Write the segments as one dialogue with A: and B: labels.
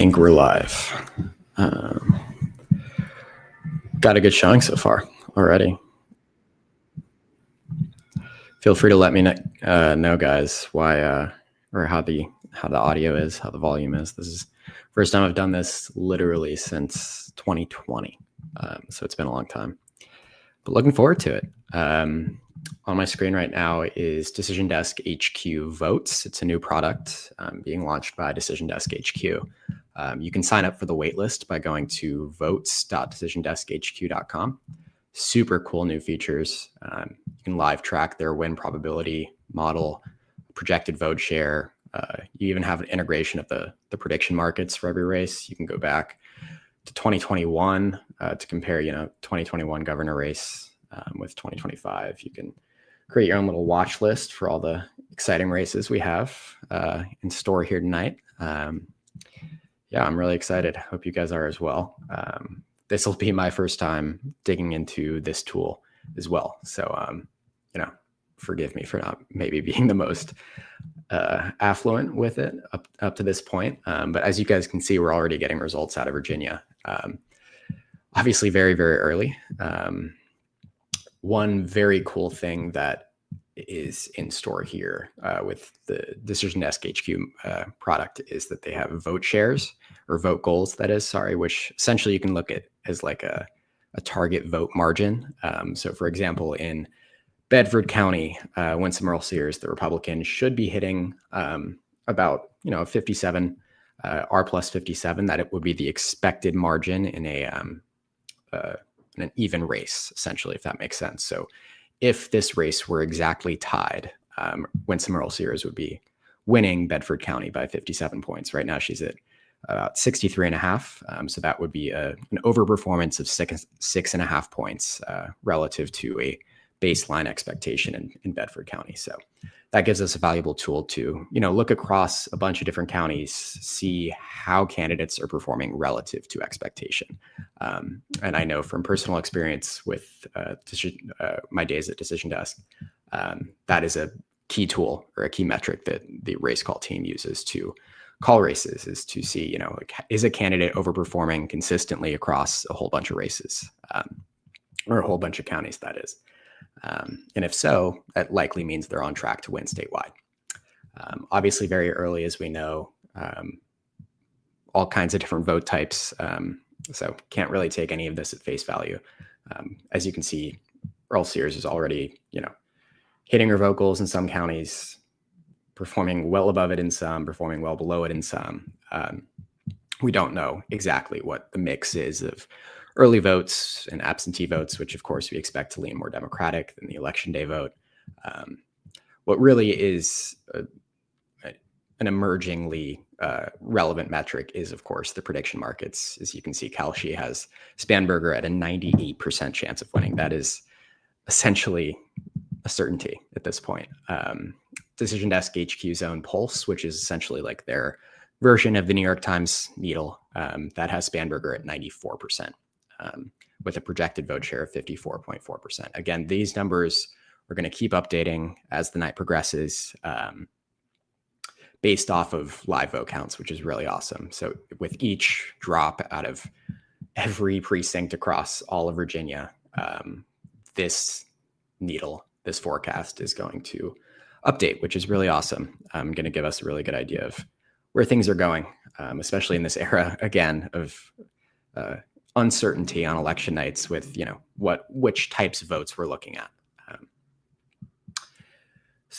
A: think we're live. Um, Got a good showing so far already. Feel free to let me know, guys, why or how the audio is, how the volume is. This is first time I've done this literally since 2020, so it's been a long time. But looking forward to it. On my screen right now is Decision Desk HQ Votes. It's a new product being launched by Decision Desk HQ. You can sign up for the waitlist by going to votes.decisiondeskhq.com. Super cool new features. You can live track their win probability model, projected vote share. You even have an integration of the prediction markets for every race. You can go back to 2021 to compare, 2021 governor race with 2025. You can create your own little watch list for all the exciting races we have in store here tonight. Yeah, I'm really excited. Hope you guys are as well. This will be my first time digging into this tool as well. So, forgive me for not maybe being the most affluent with it up to this point. But as you guys can see, we're already getting results out of Virginia. Obviously very, very early. One very cool thing that is in store here with the Decision Desk HQ product is that they have vote shares or vote goals, which essentially you can look at as like a target vote margin. So for example, in Bedford County, Winsome Earl Sears, the Republican, should be hitting about 57, R plus 57, that it would be the expected margin in an even race, essentially, if that makes sense. So if this race were exactly tied, Winsome Earl Sears would be winning Bedford County by 57 points. Right now, she's at about 63.5. So that would be an overperformance of 6.5 points relative to a baseline expectation in Bedford County. So that gives us a valuable tool to, look across a bunch of different counties, see how candidates are performing relative to expectation. And I know from personal experience with my days at Decision Desk, that is a key tool or a key metric that the race call team uses to call races, is to see, is a candidate overperforming consistently across a whole bunch of races or a whole bunch of counties, that is. And if so, that likely means they're on track to win statewide. Obviously, very early, as we know, all kinds of different vote types. So can't really take any of this at face value. As you can see, Earl Sears is already, hitting her vote goals in some counties, performing well above it in some, performing well below it in some. We don't know exactly what the mix is of early votes and absentee votes, which of course we expect to lean more Democratic than the election day vote. What really is an emergingly relevant metric is, of course, the prediction markets. As you can see, Kalshi has Spanberger at a 98% chance of winning. That is essentially a certainty at this point. Decision Desk HQ's own Pulse, which is essentially like their version of the New York Times Needle, that has Spanberger at 94%. With a projected vote share of 54.4%. Again, these numbers are going to keep updating as the night progresses based off of live vote counts, which is really awesome. So with each drop out of every precinct across all of Virginia, this forecast is going to update, which is really awesome. Going to give us a really good idea of where things are going, especially in this era, again, of uncertainty on election nights with, which types of votes we're looking at.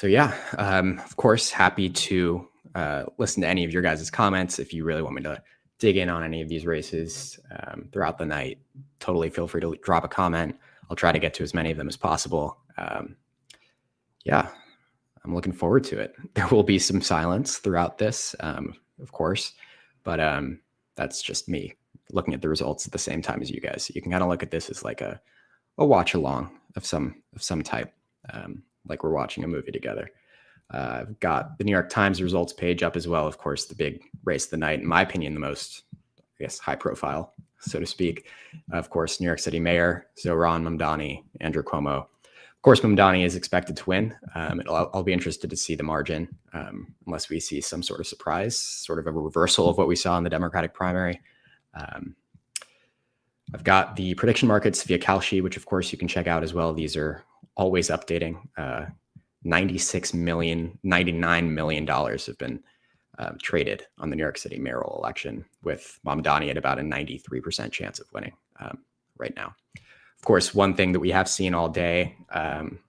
A: Of course, happy to listen to any of your guys' comments. If you really want me to dig in on any of these races throughout the night, totally feel free to drop a comment. I'll try to get to as many of them as possible. I'm looking forward to it. There will be some silence throughout this, of course, but that's just me looking at the results at the same time as you guys. You can kind of look at this as like a watch along of some type, like we're watching a movie together. I've got the New York Times results page up as well. Of course, the big race of the night, in my opinion, the most, high profile, so to speak. Of course, New York City Mayor Zohran Mamdani, Andrew Cuomo. Of course, Mamdani is expected to win. I'll be interested to see the margin, unless we see some sort of surprise, sort of a reversal of what we saw in the Democratic primary. I've got the prediction markets via Kalshi, which of course you can check out as well. These are always updating. $99 million have been traded on the New York City mayoral election, with Mamdani at about a 93% chance of winning right now. Of course, one thing that we have seen all day, I'm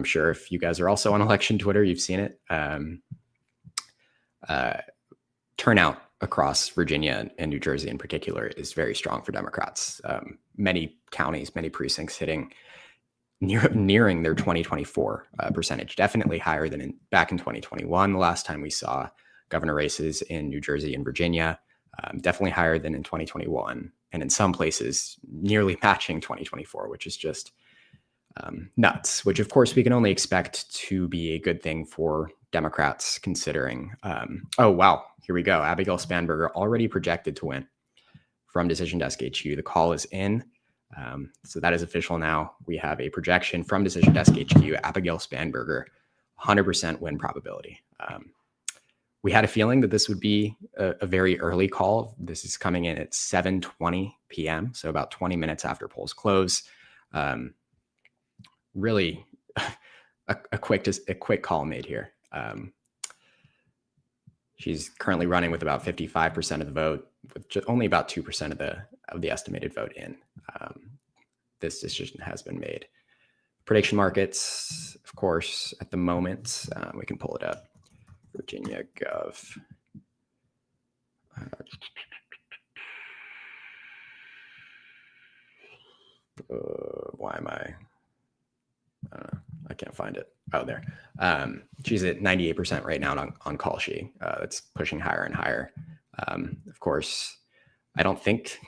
A: sure if you guys are also on election Twitter, you've seen it. Turnout across Virginia and New Jersey in particular is very strong for Democrats. Many counties, many precincts hitting nearing their 2024 percentage, definitely higher than back in 2021, the last time we saw governor races in New Jersey and Virginia, definitely higher than in 2021, and in some places nearly matching 2024, which is just nuts, which of course we can only expect to be a good thing for Democrats, considering, oh, wow, here we go. Abigail Spanberger already projected to win from Decision Desk HQ. The call is in. So that is official now. We have a projection from Decision Desk HQ, Abigail Spanberger, 100% win probability. We had a feeling that this would be a very early call. This is coming in at 7:20 p.m., so about 20 minutes after polls close. Really a quick call made here. She's currently running with about 55% of the vote, with just only about 2% of the estimated vote in. This decision has been made. Prediction markets, of course, at the moment, we can pull it up. Virginia Gov. Why am I can't find it. Oh, there. She's at 98% right now on Kalshi. It's pushing higher and higher. Of course, I don't think,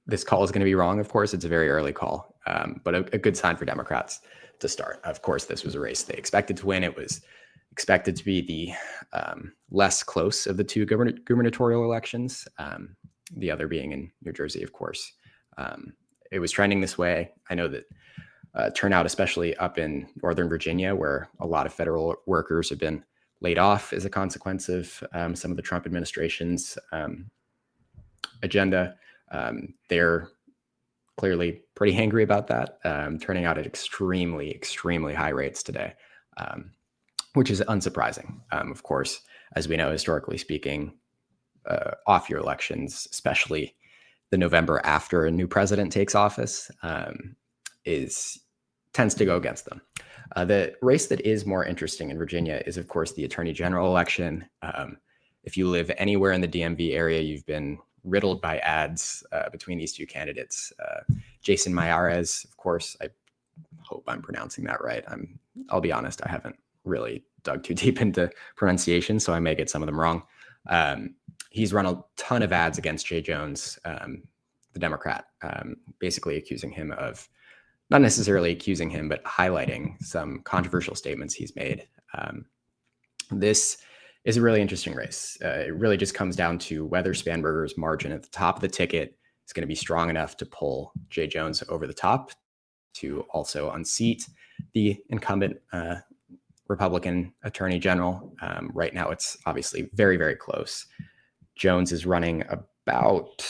A: this call is going to be wrong. Of course, it's a very early call, but a good sign for Democrats to start. Of course, this was a race they expected to win. It was expected to be the less close of the two gubernatorial elections, the other being in New Jersey, of course. It was trending this way. I know that turnout, especially up in Northern Virginia, where a lot of federal workers have been laid off as a consequence of some of the Trump administration's agenda. They're clearly pretty angry about that, turning out at extremely, extremely high rates today, which is unsurprising. Of course, as we know, historically speaking, off-year elections, especially the November after a new president takes office, tends to go against them. The race that is more interesting in Virginia is, of course, the Attorney General election. If you live anywhere in the DMV area, you've been riddled by ads between these two candidates. Jason Miyares, of course, I hope I'm pronouncing that right. I'll be honest, I haven't really dug too deep into pronunciation, so I may get some of them wrong. He's run a ton of ads against Jay Jones, the Democrat, basically accusing him of, not necessarily accusing him, but highlighting some controversial statements he's made. This is a really interesting race. It really just comes down to whether Spanberger's margin at the top of the ticket is going to be strong enough to pull Jay Jones over the top to also unseat the incumbent Republican Attorney General. Right now, it's obviously very, very close. Jones is running about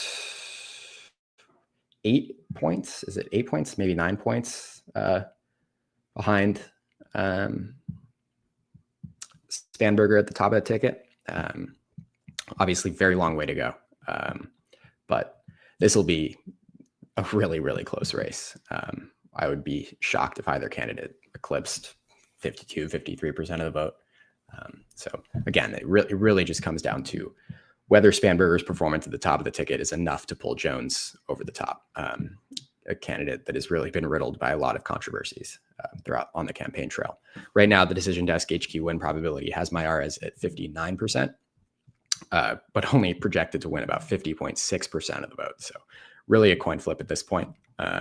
A: 8 points. Is it 8 points? Maybe 9 points behind Spanberger at the top of the ticket. Obviously, very long way to go. But this will be a really, really close race. I would be shocked if either candidate eclipsed 52, 53% of the vote. So again, it really just comes down to whether Spanberger's performance at the top of the ticket is enough to pull Jones over the top, a candidate that has really been riddled by a lot of controversies throughout on the campaign trail. Right now, the Decision Desk HQ win probability has Miyares at 59%, but only projected to win about 50.6% of the vote. So really a coin flip at this point.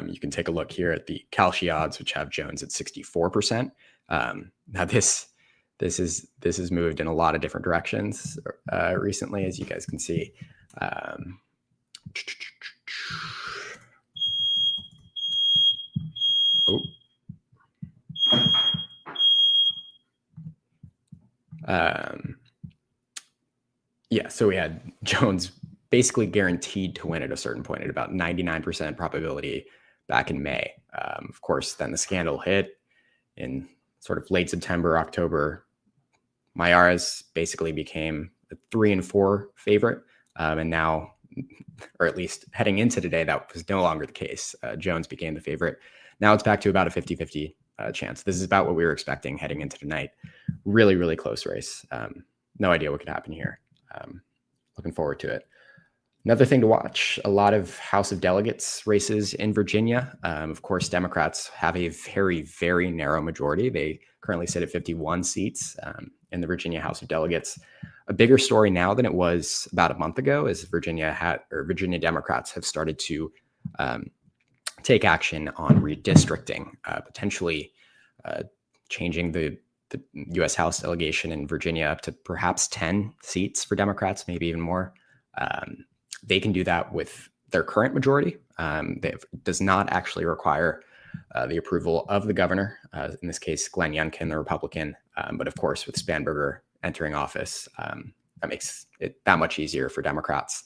A: You can take a look here at the Kalshi odds, which have Jones at 64%. Now this has moved in a lot of different directions recently, as you guys can see. Oh. Yeah, so we had Jones basically guaranteed to win at a certain point at about 99% probability back in May. Of course, then the scandal hit in sort of late September, October. Mayares basically became a 3-4 favorite. And now, or at least heading into today, that was no longer the case. Jones became the favorite. Now it's back to about a 50-50 chance. This is about what we were expecting heading into tonight. Really, really close race. No idea what could happen here. Looking forward to it. Another thing to watch, a lot of House of Delegates races in Virginia. Of course, Democrats have a very, very narrow majority. They currently sit at 51 seats in the Virginia House of Delegates. A bigger story now than it was about a month ago is Virginia Democrats have started to take action on redistricting, potentially changing the U.S. House delegation in Virginia up to perhaps 10 seats for Democrats, maybe even more. They can do that with their current majority. It does not actually require the approval of the governor, in this case, Glenn Youngkin, the Republican. But of course, with Spanberger entering office, that makes it that much easier for Democrats.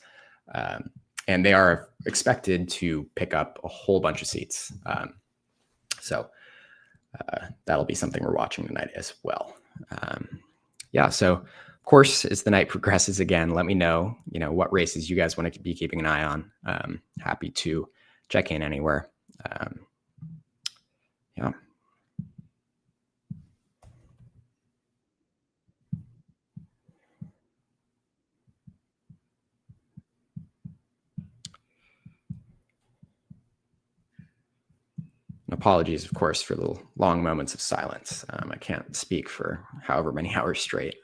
A: And they are expected to pick up a whole bunch of seats. So that'll be something we're watching tonight as well. So of course, as the night progresses again, let me know, what races you guys want to be keeping an eye on. Happy to check in anywhere. Apologies, of course, for the long moments of silence. I can't speak for however many hours straight.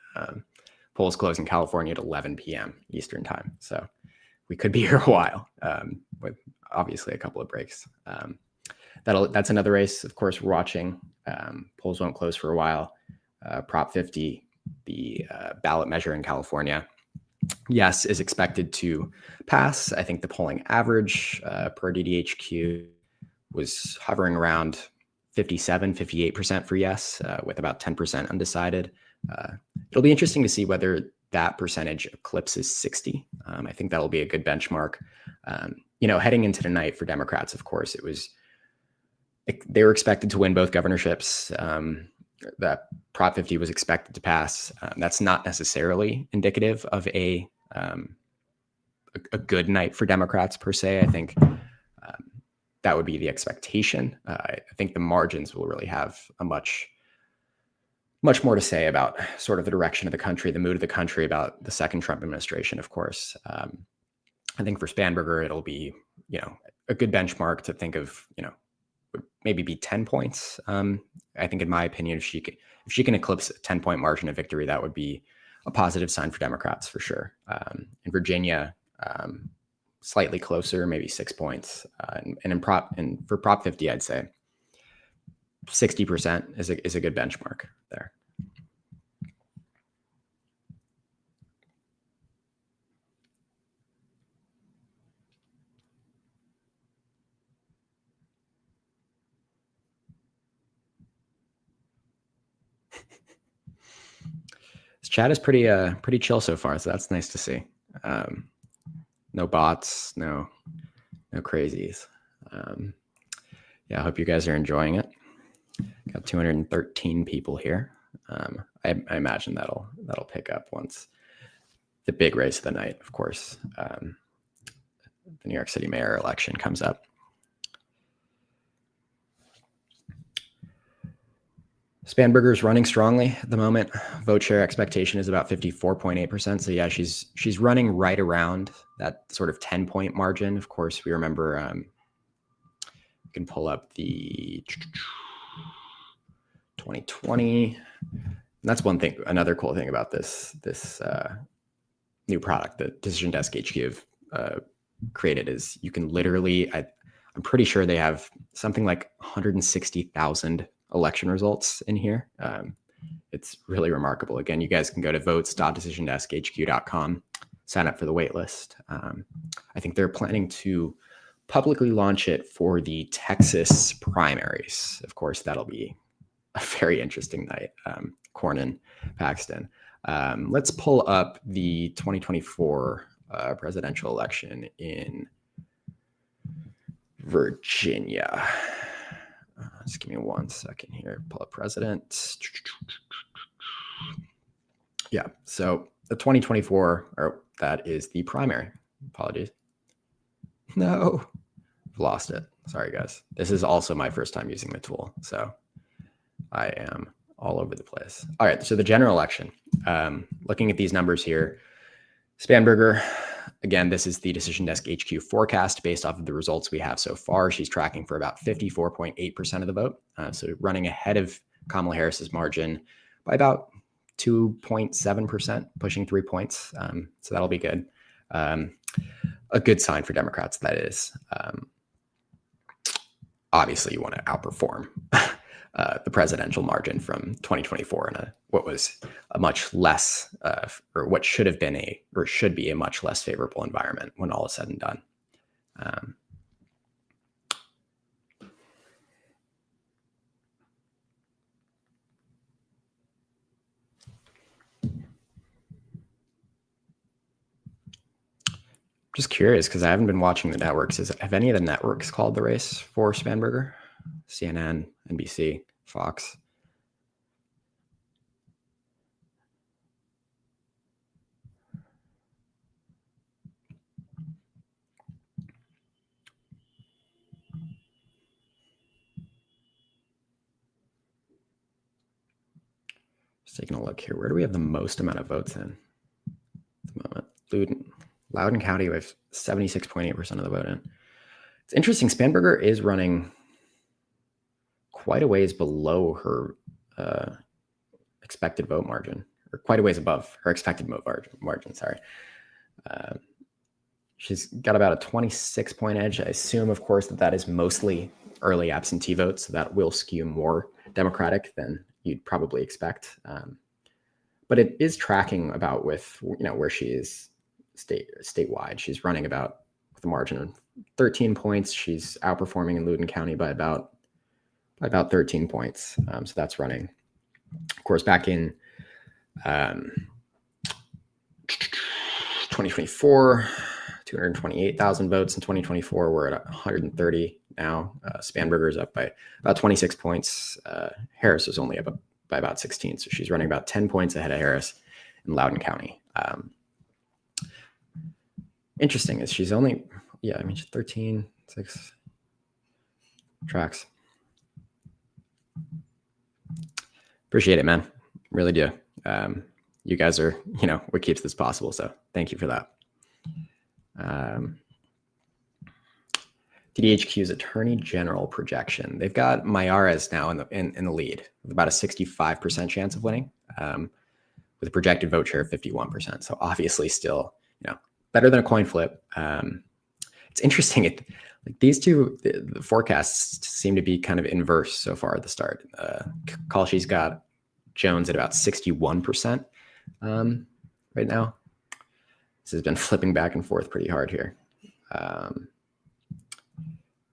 A: Polls close in California at 11 p.m. Eastern time. So we could be here a while, with obviously a couple of breaks. That's another race, of course, we're watching. Polls won't close for a while. Prop 50, the ballot measure in California, yes, is expected to pass. I think the polling average per DDHQ was hovering around 57-58% for yes, with about 10% undecided. It'll be interesting to see whether that percentage eclipses 60. I think that'll be a good benchmark. Heading into tonight for Democrats, of course, they were expected to win both governorships. That Prop 50 was expected to pass. That's not necessarily indicative of a good night for Democrats per se. I think that would be the expectation. I think the margins will really have a much more to say about sort of the direction of the country, the mood of the country, about the second Trump administration, of course. I think for Spanberger, it'll be, a good benchmark to think of, would maybe be 10 points. I think, in my opinion, if she can eclipse a 10-point margin of victory, that would be a positive sign for Democrats for sure. In Virginia, slightly closer, maybe 6 points. And for Prop 50, I'd say 60% is a good benchmark there. This chat is pretty chill so far, so that's nice to see. No bots, no crazies. I hope you guys are enjoying it. Got 213 people here. I imagine that'll pick up once the big race of the night, of course. The New York City mayor election comes up. Spanberger's running strongly at the moment. Vote share expectation is about 54.8%. So yeah, she's running right around that sort of 10-point margin. Of course, we remember you can pull up the 2020. And that's one thing. Another cool thing about this new product that Decision Desk HQ created is you can literally, I'm pretty sure they have something like 160,000 election results in here. It's really remarkable. Again, you guys can go to votes.decisiondeskhq.com, sign up for the wait list. I think they're planning to publicly launch it for the Texas primaries. Of course, that'll be a very interesting night. Cornyn, Paxton. Let's pull up the 2024 presidential election in Virginia. Just give me 1 second here. Pull up president. Yeah, so the 2024, or that is the primary. Apologies. No, I've lost it. Sorry, guys. This is also my first time using the tool, so I am all over the place. All right, so the general election. Looking at these numbers here, Spanberger, again, this is the Decision Desk HQ forecast based off of the results we have so far. She's tracking for about 54.8% of the vote, so running ahead of Kamala Harris's margin by about 2.7%, pushing 3 points. So that'll be good. A good sign for Democrats, that is. Obviously, you want to outperform the presidential margin from 2024 in what was a much less, or what should have been or should be a much less favorable environment when all is said and done. Just curious, because I haven't been watching the networks. Have any of the networks called the race for Spanberger? CNN, NBC, Fox? Just taking a look here. Where do we have the most amount of votes in at the moment? Loudoun County, we have 76.8% of the vote in. It's interesting. Spanberger is running quite a ways below her expected vote margin, or quite a ways above her expected vote margin. Sorry. She's got about a 26-point edge. I assume, of course, that is mostly early absentee votes, so that will skew more Democratic than you'd probably expect. But it is tracking about with where she is statewide. She's running about with a margin of 13 points. She's outperforming in Loudoun County by about 13 points. So that's running. Of course, back in 2024, 228,000 votes in 2024. We're at 130 now. Spanberger is up by about 26 points. Harris is only up by about 16. So she's running about 10 points ahead of Harris in Loudoun County. Interesting is she's only, she's 13, 6 tracks. Appreciate it, man. Really do. You guys are, what keeps this possible. So thank you for that. TDHQ's Attorney General projection. They've got Mayares now in the lead with about a 65% chance of winning, with a projected vote share of 51%. So obviously still, better than a coin flip. It's interesting. Like these two, the forecasts seem to be kind of inverse so far at the start. Kalshi's got Jones at about 61% right now. This has been flipping back and forth pretty hard here. You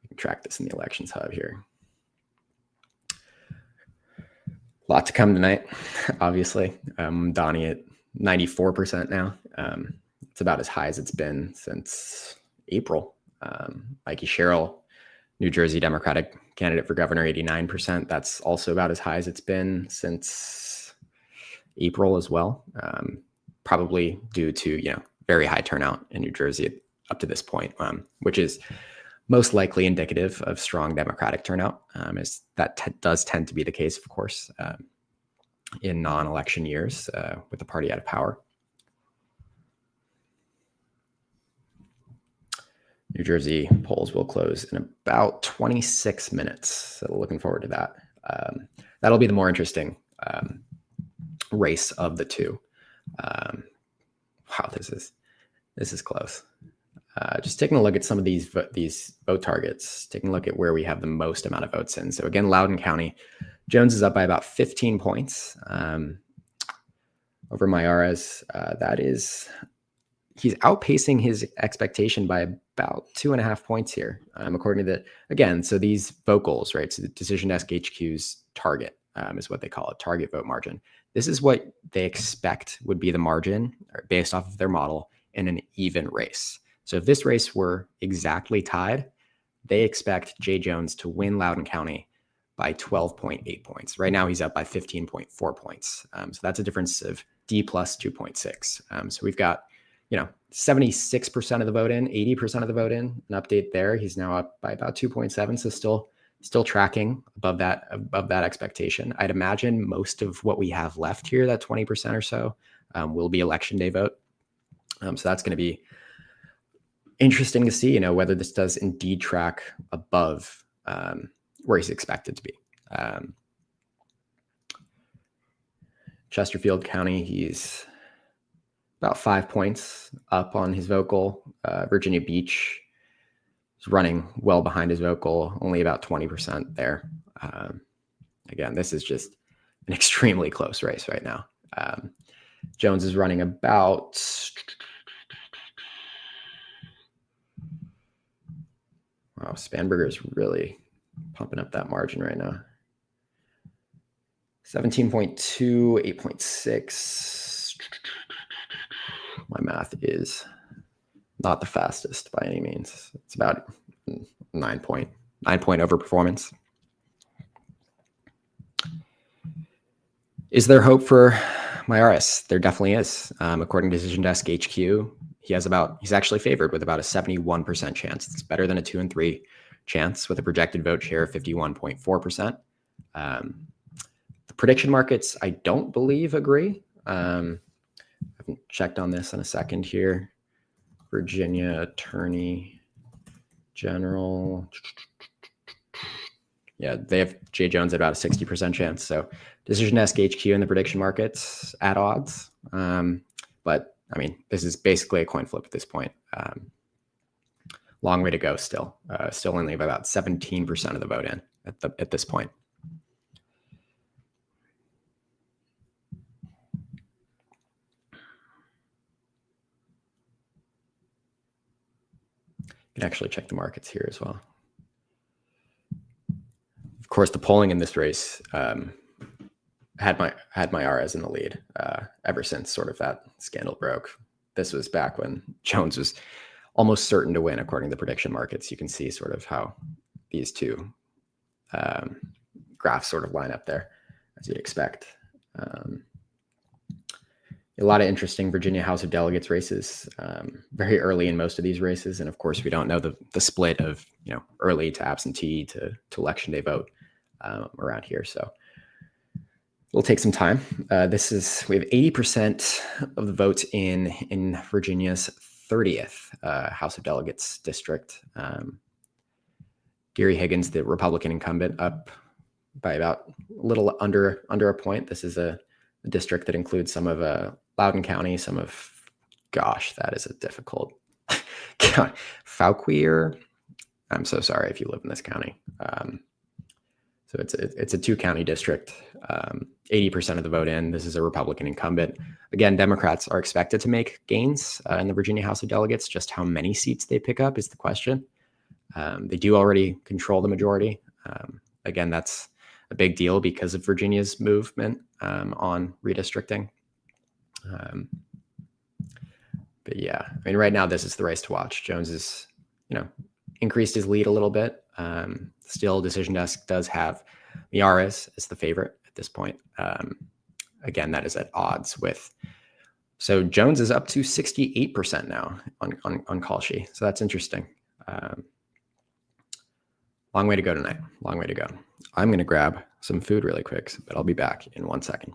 A: can track this in the elections hub here. A lot to come tonight, obviously. Mamdani at 94% now. It's about as high as it's been since April. Mikey Sherrill, New Jersey Democratic candidate for governor, 89%. That's also about as high as it's been since April as well. Probably due to, very high turnout in New Jersey up to this point, which is most likely indicative of strong Democratic turnout, as that does tend to be the case, of course, in non-election years with the party out of power. New Jersey polls will close in about 26 minutes. So looking forward to that. That'll be the more interesting race of the two. Wow, this is close. Just taking a look at some of these vote targets, taking a look at where we have the most amount of votes in. So again, Loudoun County, Jones is up by about 15 points over Mayares. That is, he's outpacing his expectation by about 2.5 points here, according to again, so these vote goals, right? So the Decision Desk HQ's target is what they call it, target vote margin. This is what they expect would be the margin based off of their model in an even race. So if this race were exactly tied, they expect Jay Jones to win Loudoun County by 12.8 points. Right now, he's up by 15.4 points. So that's a difference of D plus 2.6. So we've got, 76% of the vote in, 80% of the vote in. An update there. He's now up by about 2.7. So still tracking above that expectation. I'd imagine most of what we have left here, that 20% or so, will be election day vote. So that's going to be interesting to see, whether this does indeed track above where he's expected to be. Chesterfield County, he's about 5 points up on his vote goal. Virginia Beach is running well behind his vote goal, only about 20% there. Again, this is just an extremely close race right now. Jones is running about... Wow, Spanberger is really pumping up that margin right now. 17.2, 8.6. My math is not the fastest by any means. It's about 9 point overperformance. Is there hope for Mayaris? There definitely is. According to Decision Desk HQ, he's actually favored with about a 71% chance. It's better than a 2 and 3 chance with a projected vote share of 51.4%. The prediction markets, I don't believe, agree. I haven't checked on this in a second here. Virginia Attorney General. Yeah, they have Jay Jones at about a 60% chance. So Decision Desk HQ in the prediction markets at odds. But I mean, this is basically a coin flip at this point. Long way to go still. Still only about 17% of the vote in at this point. You can actually check the markets here as well. Of course, the polling in this race had Mayaris in the lead ever since sort of that scandal broke. This was back when Jones was almost certain to win, according to the prediction markets. You can see sort of how these two graphs sort of line up there, as you'd expect. A lot of interesting Virginia House of Delegates races very early in most of these races. And of course, we don't know the split of, early to absentee to election day vote around here. So it'll take some time. We have 80% of the votes in Virginia's 30th House of Delegates district. Gary Higgins, the Republican incumbent, up by about a little under a point. This is a district that includes some of Loudoun County, that is a difficult Fauquier. I'm so sorry if you live in this county. So it's a 2-county district, 80% of the vote in. This is a Republican incumbent. Again, Democrats are expected to make gains in the Virginia House of Delegates. Just how many seats they pick up is the question. They do already control the majority. Again, that's a big deal because of Virginia's movement on redistricting. But yeah, I mean, right now, this is the race to watch. Jones is, increased his lead a little bit. Still, Decision Desk does have Mayaris as the favorite at this point. Again, that is at odds with. So Jones is up to 68% now on Kalshi. So that's interesting. Long way to go tonight. Long way to go. I'm going to grab some food really quick, but I'll be back in 1 second.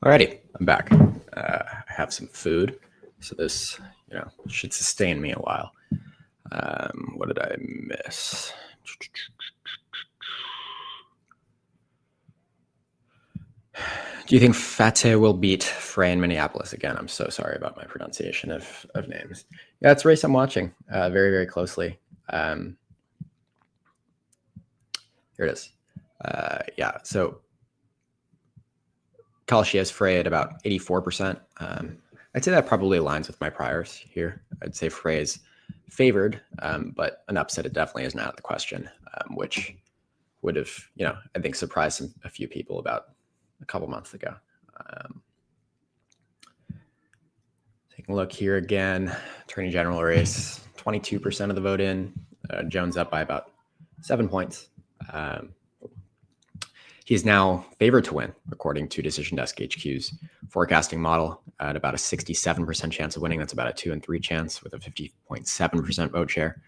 A: Alrighty, I'm back. I have some food, so this, should sustain me a while. What did I miss? Do you think Fateh will beat Frey in Minneapolis again? I'm so sorry about my pronunciation of names. Yeah, it's a race I'm watching very, very closely. Here it is. Yeah, so Kalashi has Frey at about 84%. I'd say that probably aligns with my priors here. I'd say Frey is favored, but an upset it definitely isn't out of the question, which would have, I think surprised a few people about a couple months ago. Taking a look here again, Attorney General race, 22% of the vote in, Jones up by about 7 points. He's now favored to win, according to Decision Desk HQ's forecasting model, at about a 67% chance of winning. That's about a 2 in 3 chance with a 50.7% vote share.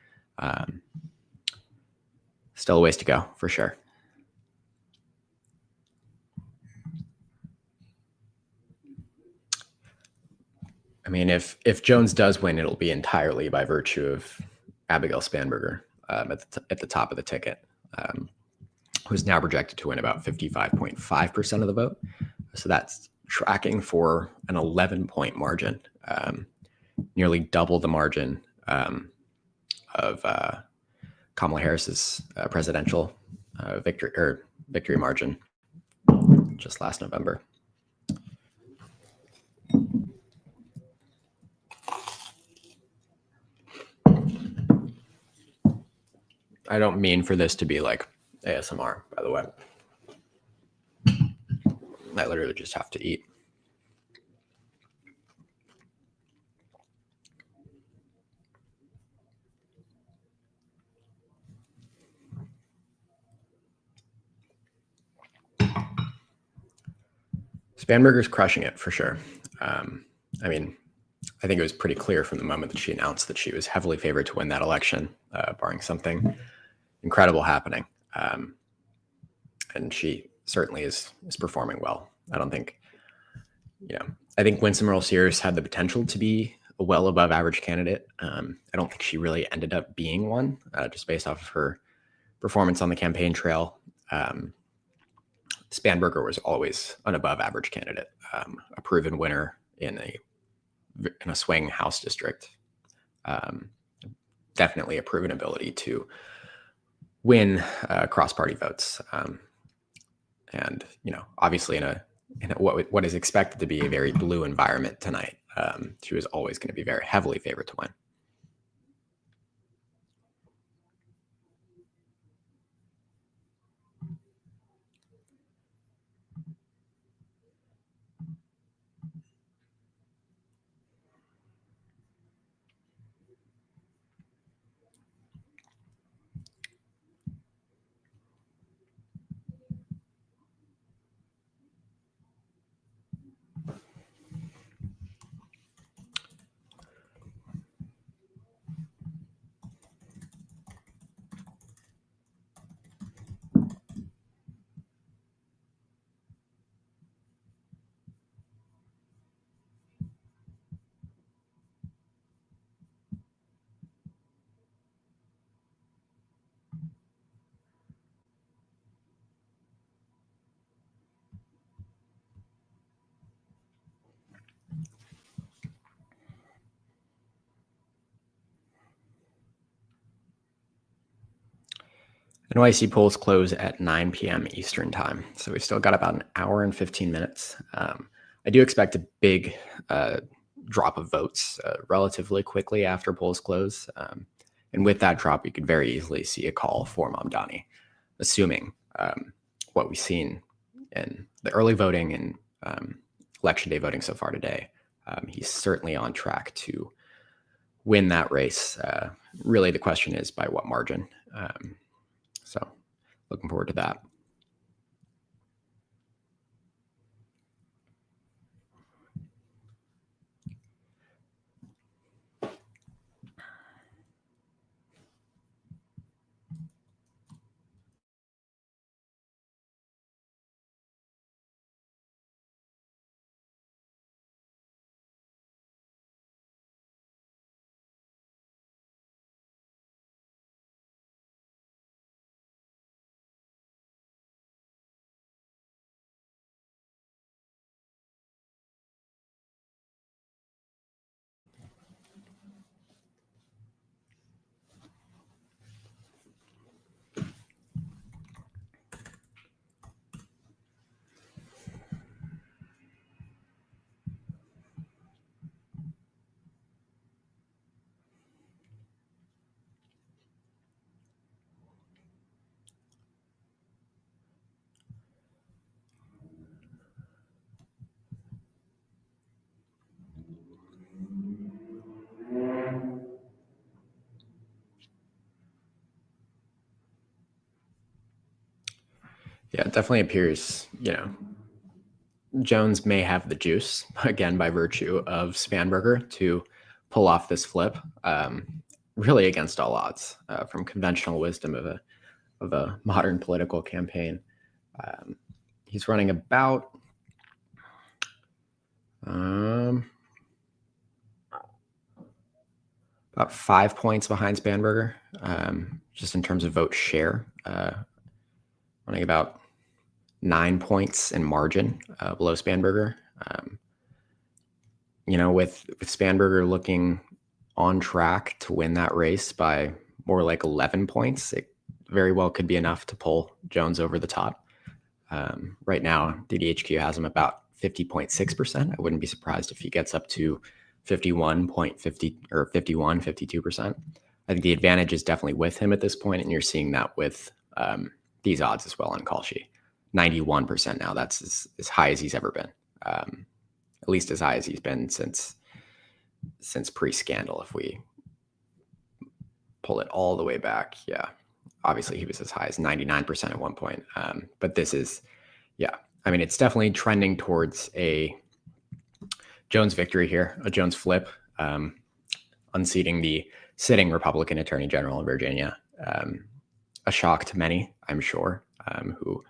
A: Still a ways to go, for sure. I mean, if Jones does win, it'll be entirely by virtue of Abigail Spanberger at the top of the ticket, who's now projected to win about 55.5% of the vote. So that's tracking for an 11-point margin, nearly double the margin of Kamala Harris's presidential victory margin just last November. I don't mean for this to be like ASMR, by the way. I literally just have to eat. Spanberger's crushing it for sure. I mean, I think it was pretty clear from the moment that she announced that she was heavily favored to win that election, barring something incredible happening. And she certainly is performing well. I don't think, I think Winsome Earl-Sears had the potential to be a well above average candidate. I don't think she really ended up being one, just based off of her performance on the campaign trail. Spanberger was always an above average candidate, a proven winner in a swing House district. Definitely a proven ability to win cross-party votes. And, obviously in what is expected to be a very blue environment tonight, she was always going to be very heavily favored to win. NYC polls close at 9 p.m. Eastern time. So we've still got about an hour and 15 minutes. I do expect a big drop of votes relatively quickly after polls close. And with that drop, we could very easily see a call for Mamdani, assuming what we've seen in the early voting and election day voting so far today. He's certainly on track to win that race. Really, the question is by what margin? So looking forward to that. Yeah, it definitely appears, Jones may have the juice, again, by virtue of Spanberger, to pull off this flip, really against all odds, from conventional wisdom of a modern political campaign. He's running about 5 points behind Spanberger, just in terms of vote share, running about 9 points in margin below Spanberger. With Spanberger looking on track to win that race by more like 11 points, it very well could be enough to pull Jones over the top. Right now, DDHQ has him about 50.6%. I wouldn't be surprised if he gets up to 51.50 or 52%. I think the advantage is definitely with him at this point, and you're seeing that with these odds as well on call sheet. 91% now. That's as high as he's ever been. At least as high as he's been since pre-scandal. If we pull it all the way back, yeah, obviously he was as high as 99% at one point. But this is, it's definitely trending towards a Jones victory here, a Jones flip, unseating the sitting Republican Attorney General in Virginia. A shock to many, I'm sure, who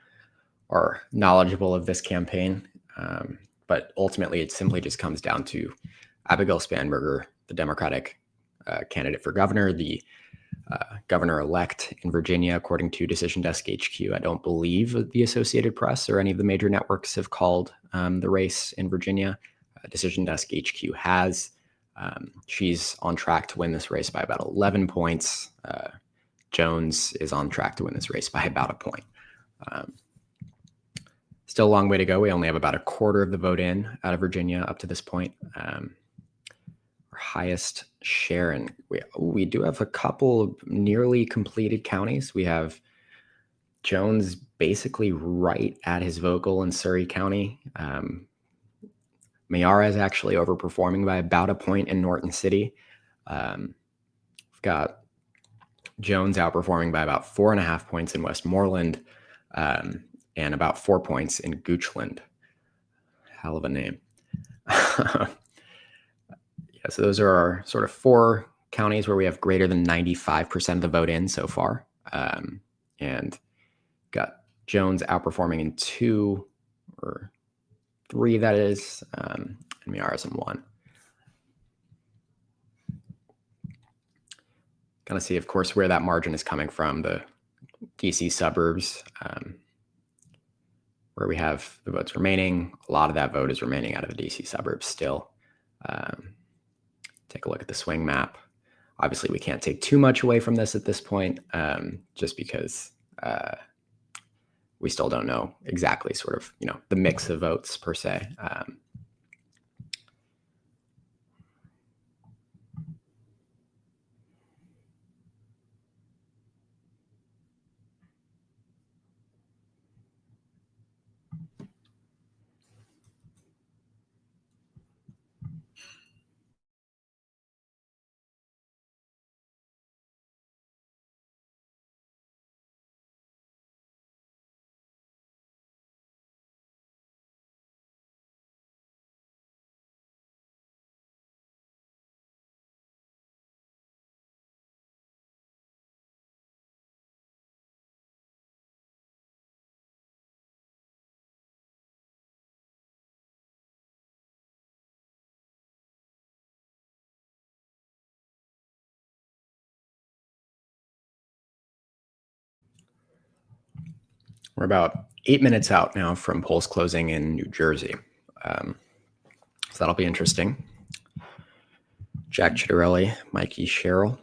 A: are knowledgeable of this campaign. But ultimately, it simply just comes down to Abigail Spanberger, the Democratic candidate for governor, the governor-elect in Virginia, according to Decision Desk HQ. I don't believe the Associated Press or any of the major networks have called the race in Virginia. Decision Desk HQ has. She's on track to win this race by about 11 points. Jones is on track to win this race by about a point. Still a long way to go. We only have about a quarter of the vote in out of Virginia up to this point. Our highest share, and we do have a couple of nearly completed counties. We have Jones basically right at his vote goal in Surrey County. Mayara is actually overperforming by about a point in Norton City. We've got Jones outperforming by about 4.5 points in Westmoreland, and about 4 points in Goochland. Hell of a name. So those are our sort of 4 counties where we have greater than 95% of the vote in so far. And got Jones outperforming in 2 or 3, that is, and Mayara's in 1. Kind of see, of course, where that margin is coming from, the DC suburbs, where we have the votes remaining. A lot of that vote is remaining out of the DC suburbs still. Take a look at the swing map. Obviously, we can't take too much away from this at this point, just because we still don't know exactly sort of, the mix of votes per se. We're about 8 minutes out now from polls closing in New Jersey. So that'll be interesting. Jack Chitterelli, Mikey Sherrill.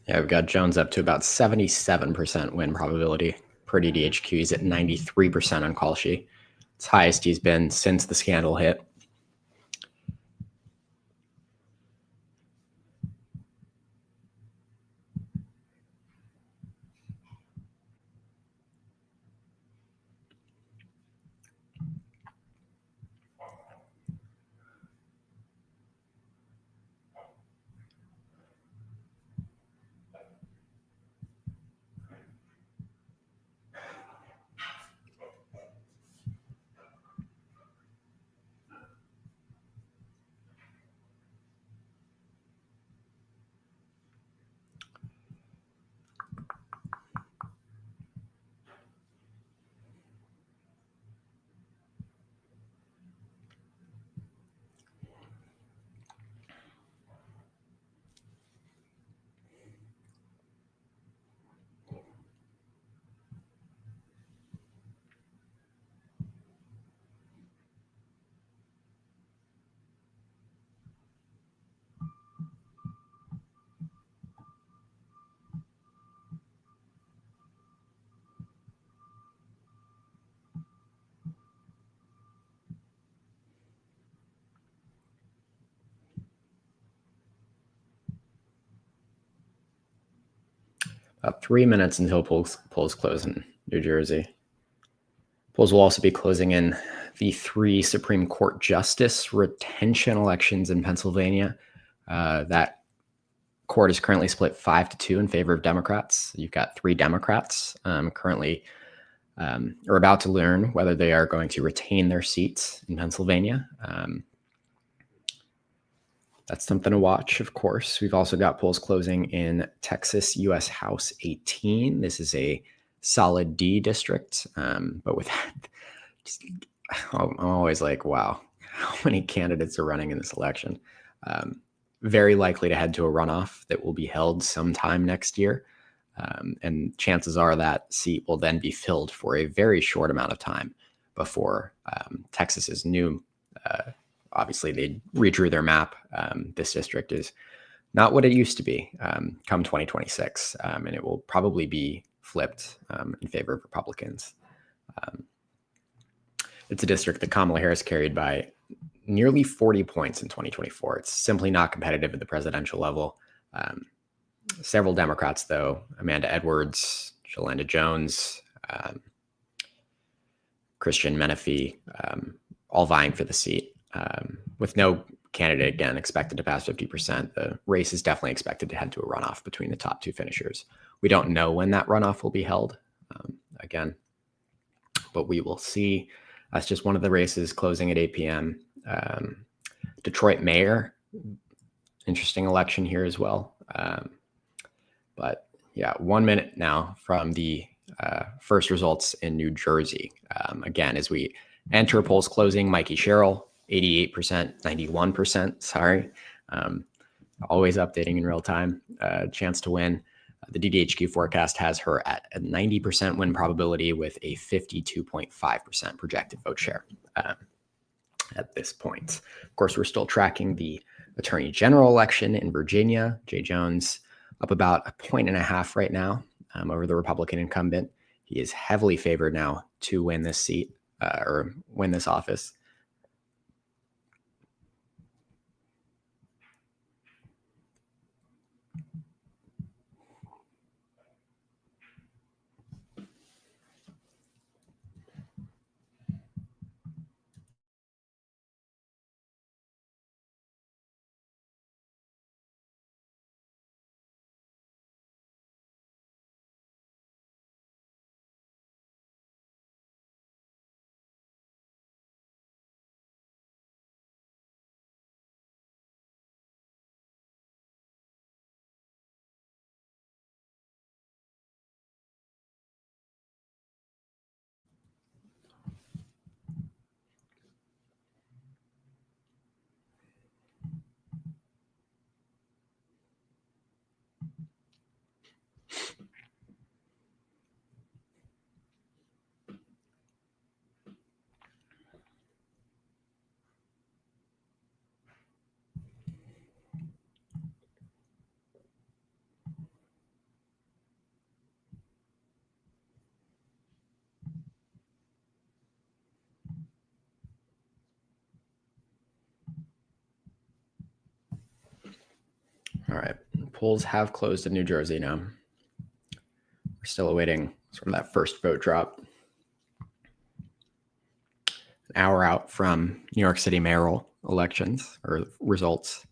A: Yeah, we've got Jones up to about 77% win probability per DDHQ. He's at 93% on call sheet. It's highest he's been since the scandal hit. About 3 minutes until polls close in New Jersey. Polls will also be closing in the 3 Supreme Court justice retention elections in Pennsylvania. That court is currently split 5-2 in favor of Democrats. You've got 3 Democrats currently are about to learn whether they are going to retain their seats in Pennsylvania. That's something to watch, of course. We've also got polls closing in Texas, U.S. House 18. This is a solid D district, but with I'm always like, wow, how many candidates are running in this election? Very likely to head to a runoff that will be held sometime next year. And chances are that seat will then be filled for a very short amount of time before Texas's new obviously, they redrew their map. This district is not what it used to be come 2026, and it will probably be flipped in favor of Republicans. It's a district that Kamala Harris carried by nearly 40 points in 2024. It's simply not competitive at the presidential level. Several Democrats, though, Amanda Edwards, Jolanda Jones, Christian Menefee, all vying for the seat. With no candidate, again, expected to pass 50%, the race is definitely expected to head to a runoff between the top 2 finishers. We don't know when that runoff will be held, again, but we will see. That's just one of the races closing at 8 p.m. Detroit mayor, interesting election here as well. But yeah, 1 minute now from the first results in New Jersey. Again, as we enter polls closing, Mikey Sherrill, 88%, 91%, sorry. Always updating in real time. Chance to win. The DDHQ forecast has her at a 90% win probability with a 52.5% projected vote share at this point. Of course, we're still tracking the Attorney General election in Virginia. Jay Jones up about 1.5 points right now over the Republican incumbent. He is heavily favored now to win this seat or win this office. All right. Polls have closed in New Jersey now. We're still awaiting sort of that first vote drop. An hour out from New York City mayoral elections or results.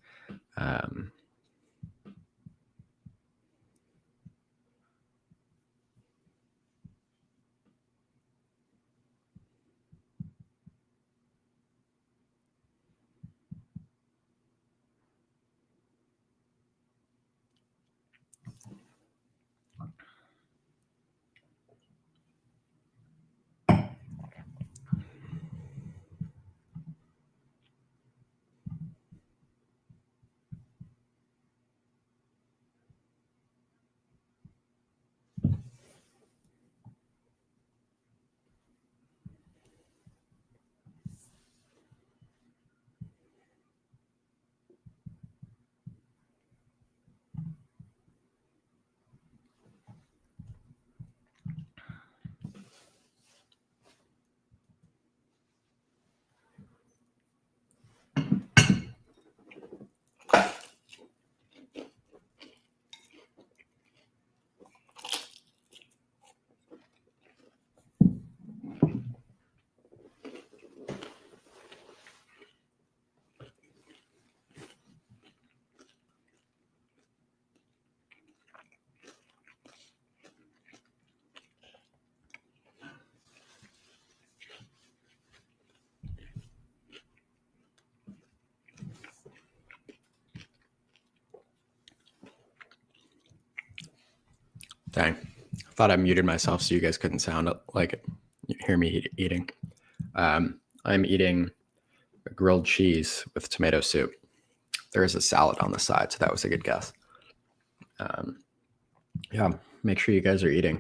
A: Dang. I thought I muted myself so you guys couldn't sound like it. You hear me eating. I'm eating a grilled cheese with tomato soup. There is a salad on the side, so that was a good guess. Yeah, make sure you guys are eating.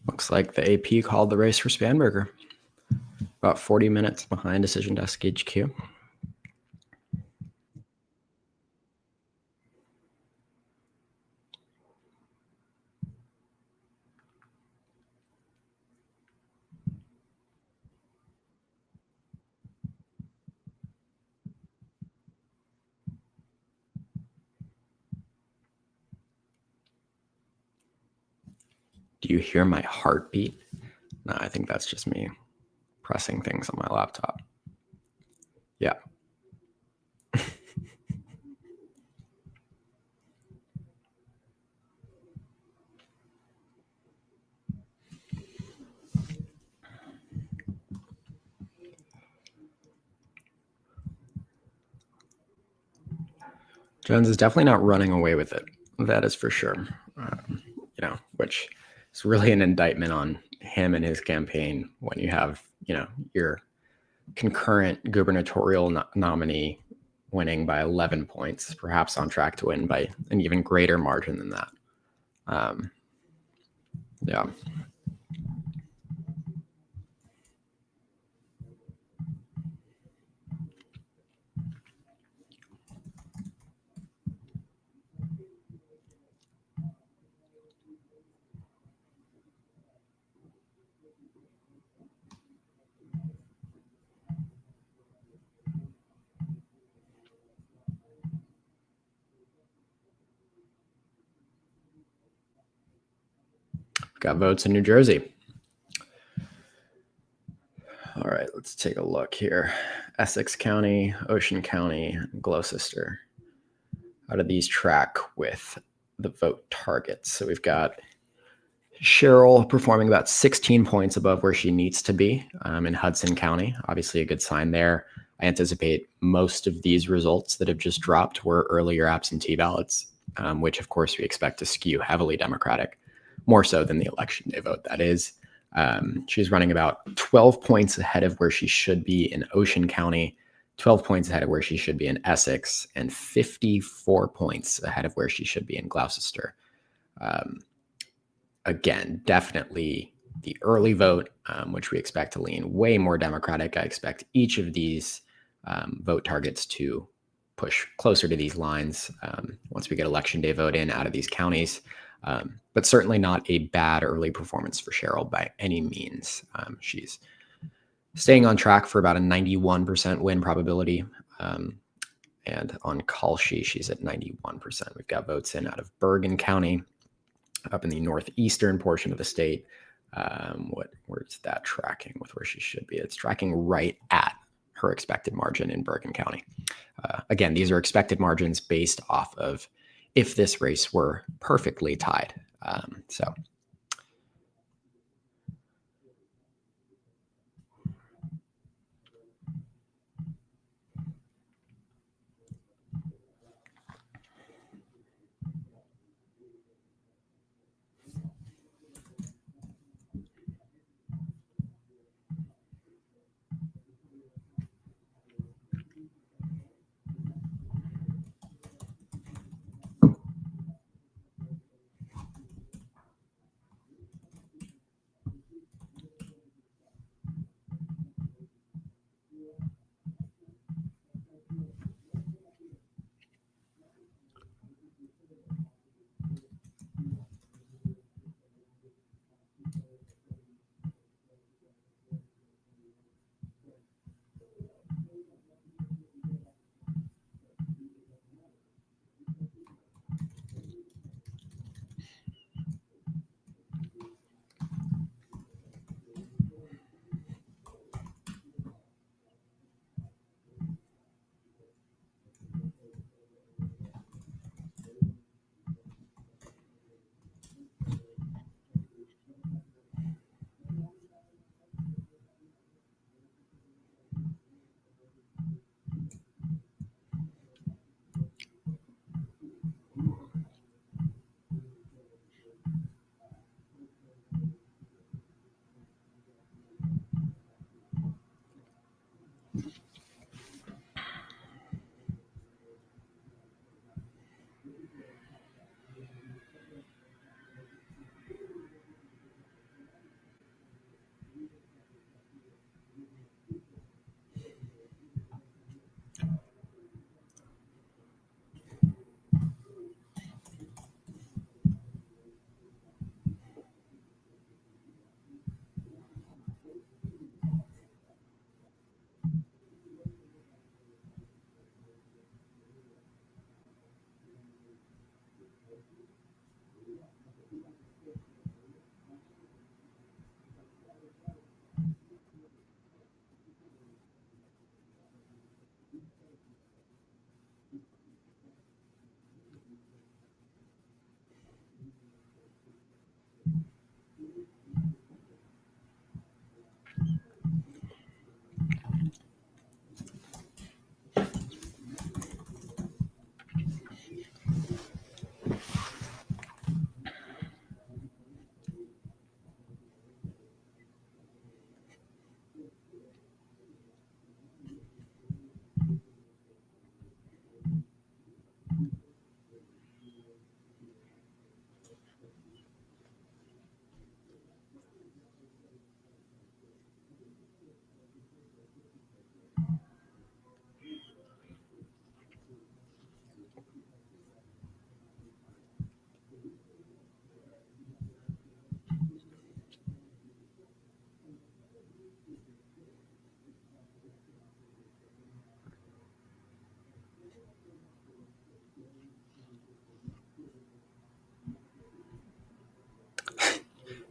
A: Looks like the AP called the race for Spanberger. About 40 minutes behind Decision Desk HQ. Do you hear my heartbeat? No, I think that's just me pressing things on my laptop. Yeah. Jones is definitely not running away with it. That is for sure. Which is really an indictment on him and his campaign when you have, your concurrent gubernatorial nominee winning by 11 points, perhaps on track to win by an even greater margin than that. Yeah. Got votes in New Jersey. All right, let's take a look here. Essex County, Ocean County, Gloucester. how do these track with the vote targets? So we've got Cheryl performing about 16 points above where she needs to be in Hudson County. Obviously a good sign there. I anticipate most of these results that have just dropped were earlier absentee ballots, which of course we expect to skew heavily Democratic, more so than the election day vote, that is. She's running about 12 points ahead of where she should be in Ocean County, 12 points ahead of where she should be in Essex, and 54 points ahead of where she should be in Gloucester. Again, definitely the early vote, which we expect to lean way more Democratic. I expect each of these vote targets to push closer to these lines once we get election day vote in out of these counties. But certainly not a bad early performance for Cheryl by any means. She's staying on track for about a 91% win probability. And on Kalshi, she's at 91%. We've got votes in out of Bergen County, up in the northeastern portion of the state. Where's that tracking with where she should be? It's tracking right at her expected margin in Bergen County. Again, these are expected margins based off of if this race were perfectly tied. So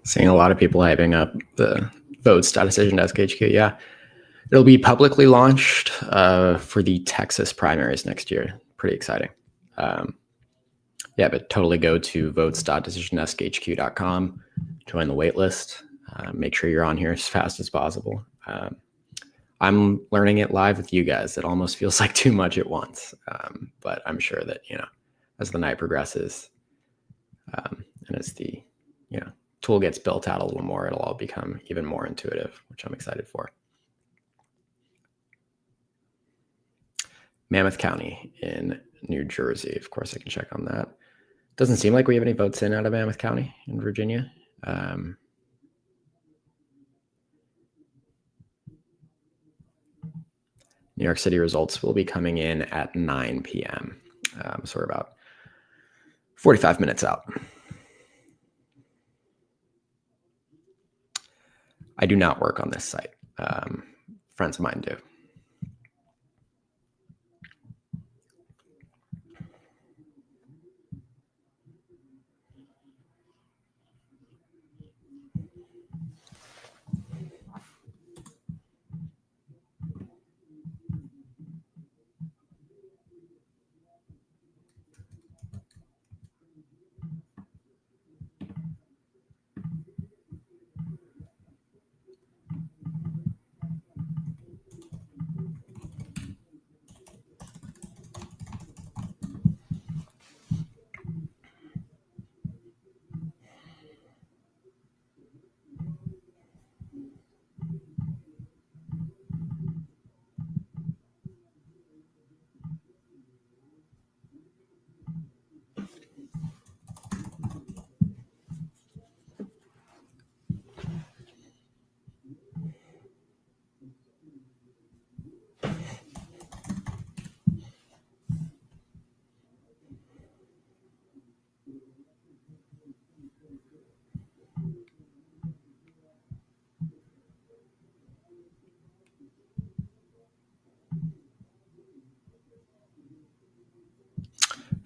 A: seeing a lot of people hyping up the votes.decision.desk HQ. Yeah, it'll be publicly launched for the Texas primaries next year. Pretty exciting. Yeah, but totally go to votes.decisionneskHQ.com, join the waitlist, make sure you're on here as fast as possible. I'm learning it live with you guys. It almost feels like too much at once, but I'm sure that, as the night progresses and as the, tool gets built out a little more, it'll all become even more intuitive, which I'm excited for. Mammoth County in New Jersey. Of course, I can check on that. Doesn't seem like we have any votes in out of Mammoth County in Virginia. New York City results will be coming in at 9 p.m. So we're about 45 minutes out. I do not work on this site. Friends of mine do.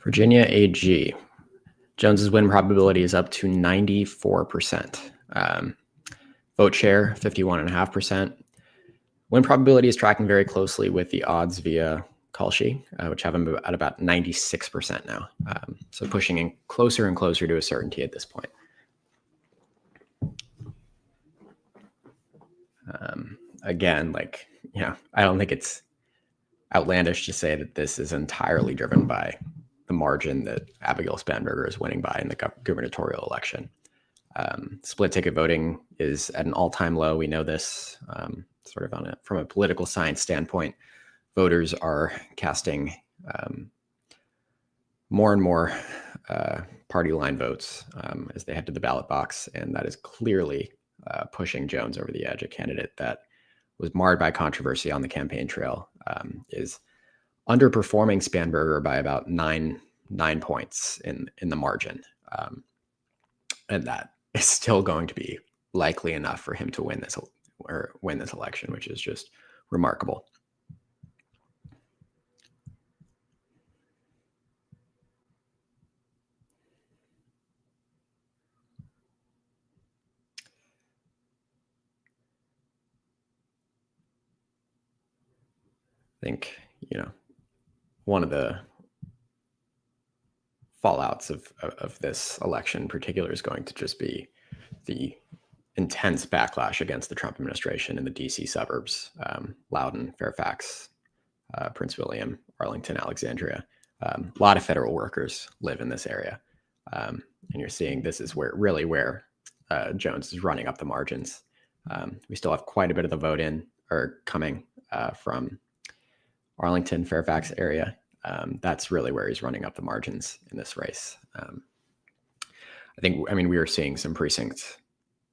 A: Virginia AG. Jones's win probability is up to 94%. Vote share, 51.5%. Win probability is tracking very closely with the odds via Kalshi, which have him at about 96% now. So pushing in closer and closer to a certainty at this point. Again, I don't think it's outlandish to say that this is entirely driven by the margin that Abigail Spanberger is winning by in the gubernatorial election. Split ticket voting is at an all-time low. We know this sort of from a political science standpoint. Voters are casting more and more party line votes as they head to the ballot box, and that is clearly pushing Jones over the edge. A candidate that was marred by controversy on the campaign trail is underperforming Spanberger by about nine points in the margin, and that is still going to be likely enough for him to win this election, which is just remarkable. I think, one of the fallouts of this election in particular is going to just be the intense backlash against the Trump administration in the DC suburbs, Loudoun, Fairfax, Prince William, Arlington, Alexandria. A lot of federal workers live in this area. And you're seeing this is where Jones is running up the margins. We still have quite a bit of the vote coming from Arlington, Fairfax area. That's really where he's running up the margins in this race. We are seeing some precincts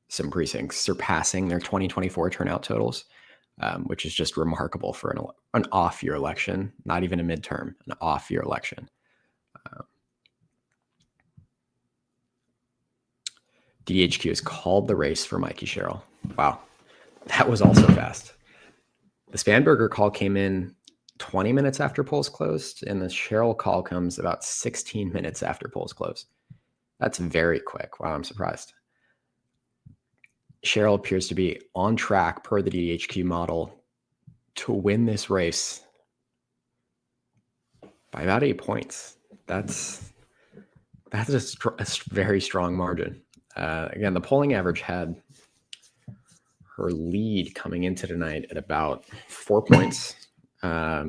A: surpassing their 2024 turnout totals, which is just remarkable for an off-year election, not even a midterm, an off-year election. DDHQ has called the race for Mikey Sherrill. Wow, that was also fast. The Spanberger call came in 20 minutes after polls closed, and the Sherrill call comes about 16 minutes after polls closed. That's very quick. Wow, I'm surprised. Sherrill appears to be on track per the DDHQ model to win this race by about 8 points. that's a very strong margin. Again, the polling average had her lead coming into tonight at about 4 points. Yeah,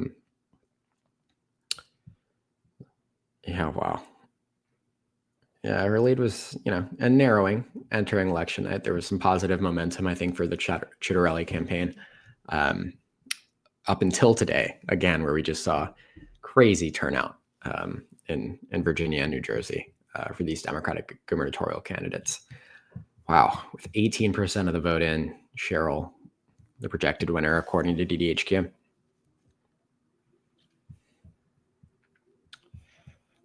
A: wow. Yeah, her lead was, and narrowing entering election night. There was some positive momentum, I think, for the Chitterelli campaign up until today, again, where we just saw crazy turnout in Virginia and New Jersey for these Democratic gubernatorial candidates. Wow, with 18% of the vote in, Cheryl, the projected winner, according to DDHQ.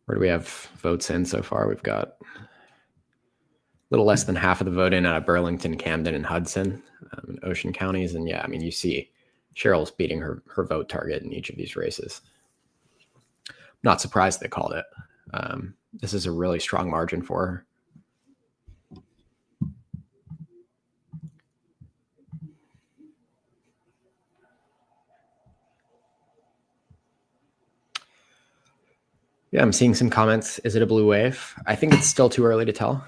A: Where do we have votes in so far? We've got a little less than half of the vote in out of Burlington, Camden, and Hudson, in Ocean counties. And yeah, I mean, you see Cheryl's beating her vote target in each of these races. Not surprised they called it. This is a really strong margin for her. Yeah, I'm seeing some comments. Is it a blue wave? I think it's still too early to tell.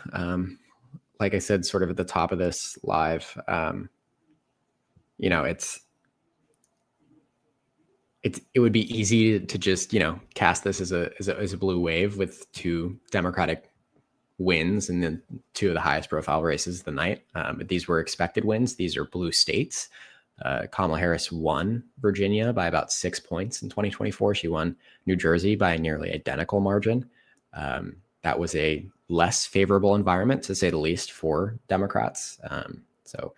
A: Like I said, sort of at the top of this live, it would be easy to just cast this as a blue wave with two Democratic wins and then two of the highest profile races of the night. But these were expected wins. These are blue states. Kamala Harris won Virginia by about 6 points in 2024. She won New Jersey by a nearly identical margin. That was a less favorable environment, to say the least, for Democrats. So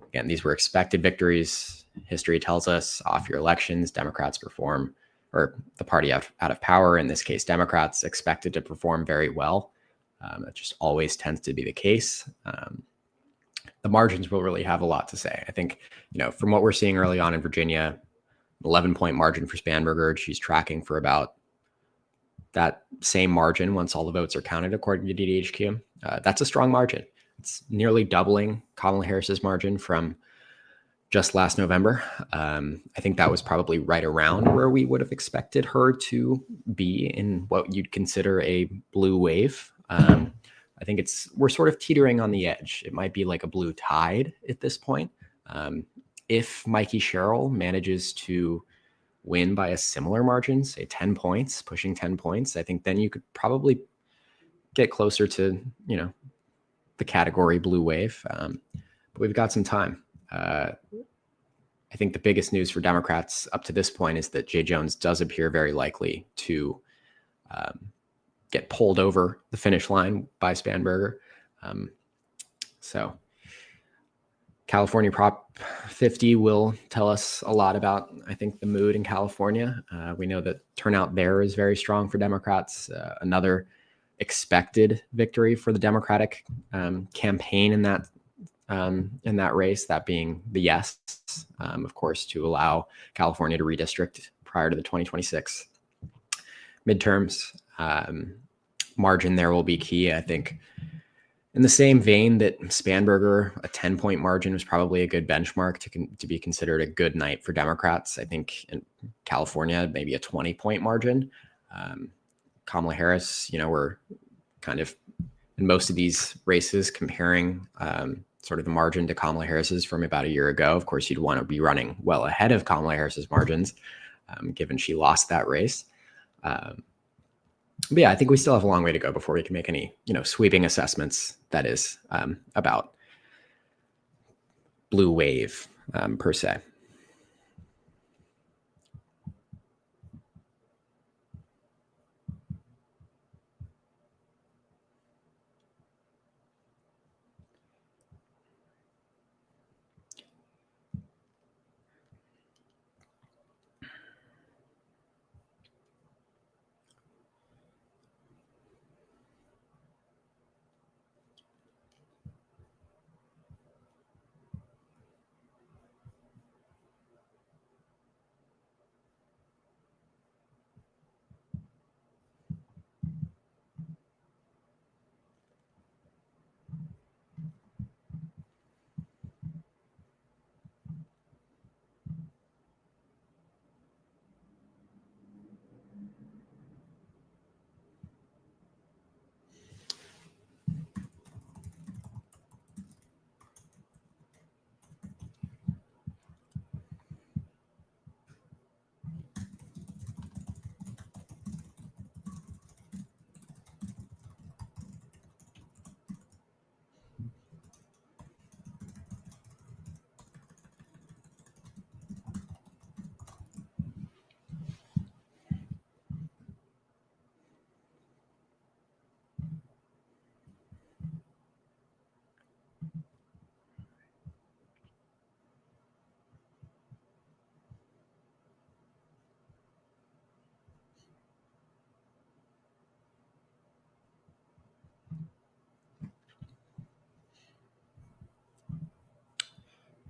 A: again, these were expected victories. History tells us off-year elections, Democrats perform, or the party out of power, in this case, Democrats, expected to perform very well. That just always tends to be the case. The margins will really have a lot to say. I think, from what we're seeing early on in Virginia, 11-point margin for Spanberger. She's tracking for about that same margin once all the votes are counted, according to DDHQ. That's a strong margin. It's nearly doubling Kamala Harris's margin from just last November. I think that was probably right around where we would have expected her to be in what you'd consider a blue wave. I think we're sort of teetering on the edge. It might be like a blue tide at this point. If Mikey Sherrill manages to win by a similar margin, say 10 points, pushing 10 points, I think then you could probably get closer to, the category blue wave. But we've got some time. I think the biggest news for Democrats up to this point is that Jay Jones does appear very likely to get pulled over the finish line by Spanberger. So California Prop 50 will tell us a lot about, I think, the mood in California. We know that turnout there is very strong for Democrats. Another expected victory for the Democratic campaign in that race, that being the yes, of course, to allow California to redistrict prior to the 2026 midterms. Margin there will be key. I think in the same vein that Spanberger, a 10-point margin was probably a good benchmark to be considered a good night for Democrats. I think in California, maybe a 20-point margin. Kamala Harris, we're kind of in most of these races comparing sort of the margin to Kamala Harris's from about a year ago. Of course, you'd want to be running well ahead of Kamala Harris's margins, given she lost that race. But yeah, I think we still have a long way to go before we can make any, sweeping assessments, that is, about blue wave per se.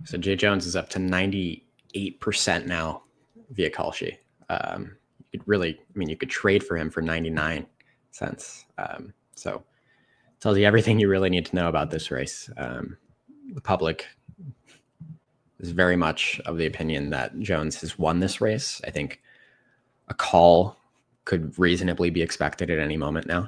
A: So Jay Jones is up to 98% now via Kalshi. You could really, I mean, you could trade for him for 99 cents. So tells you everything you really need to know about this race. The public is very much of the opinion that Jones has won this race. I think a call could reasonably be expected at any moment now.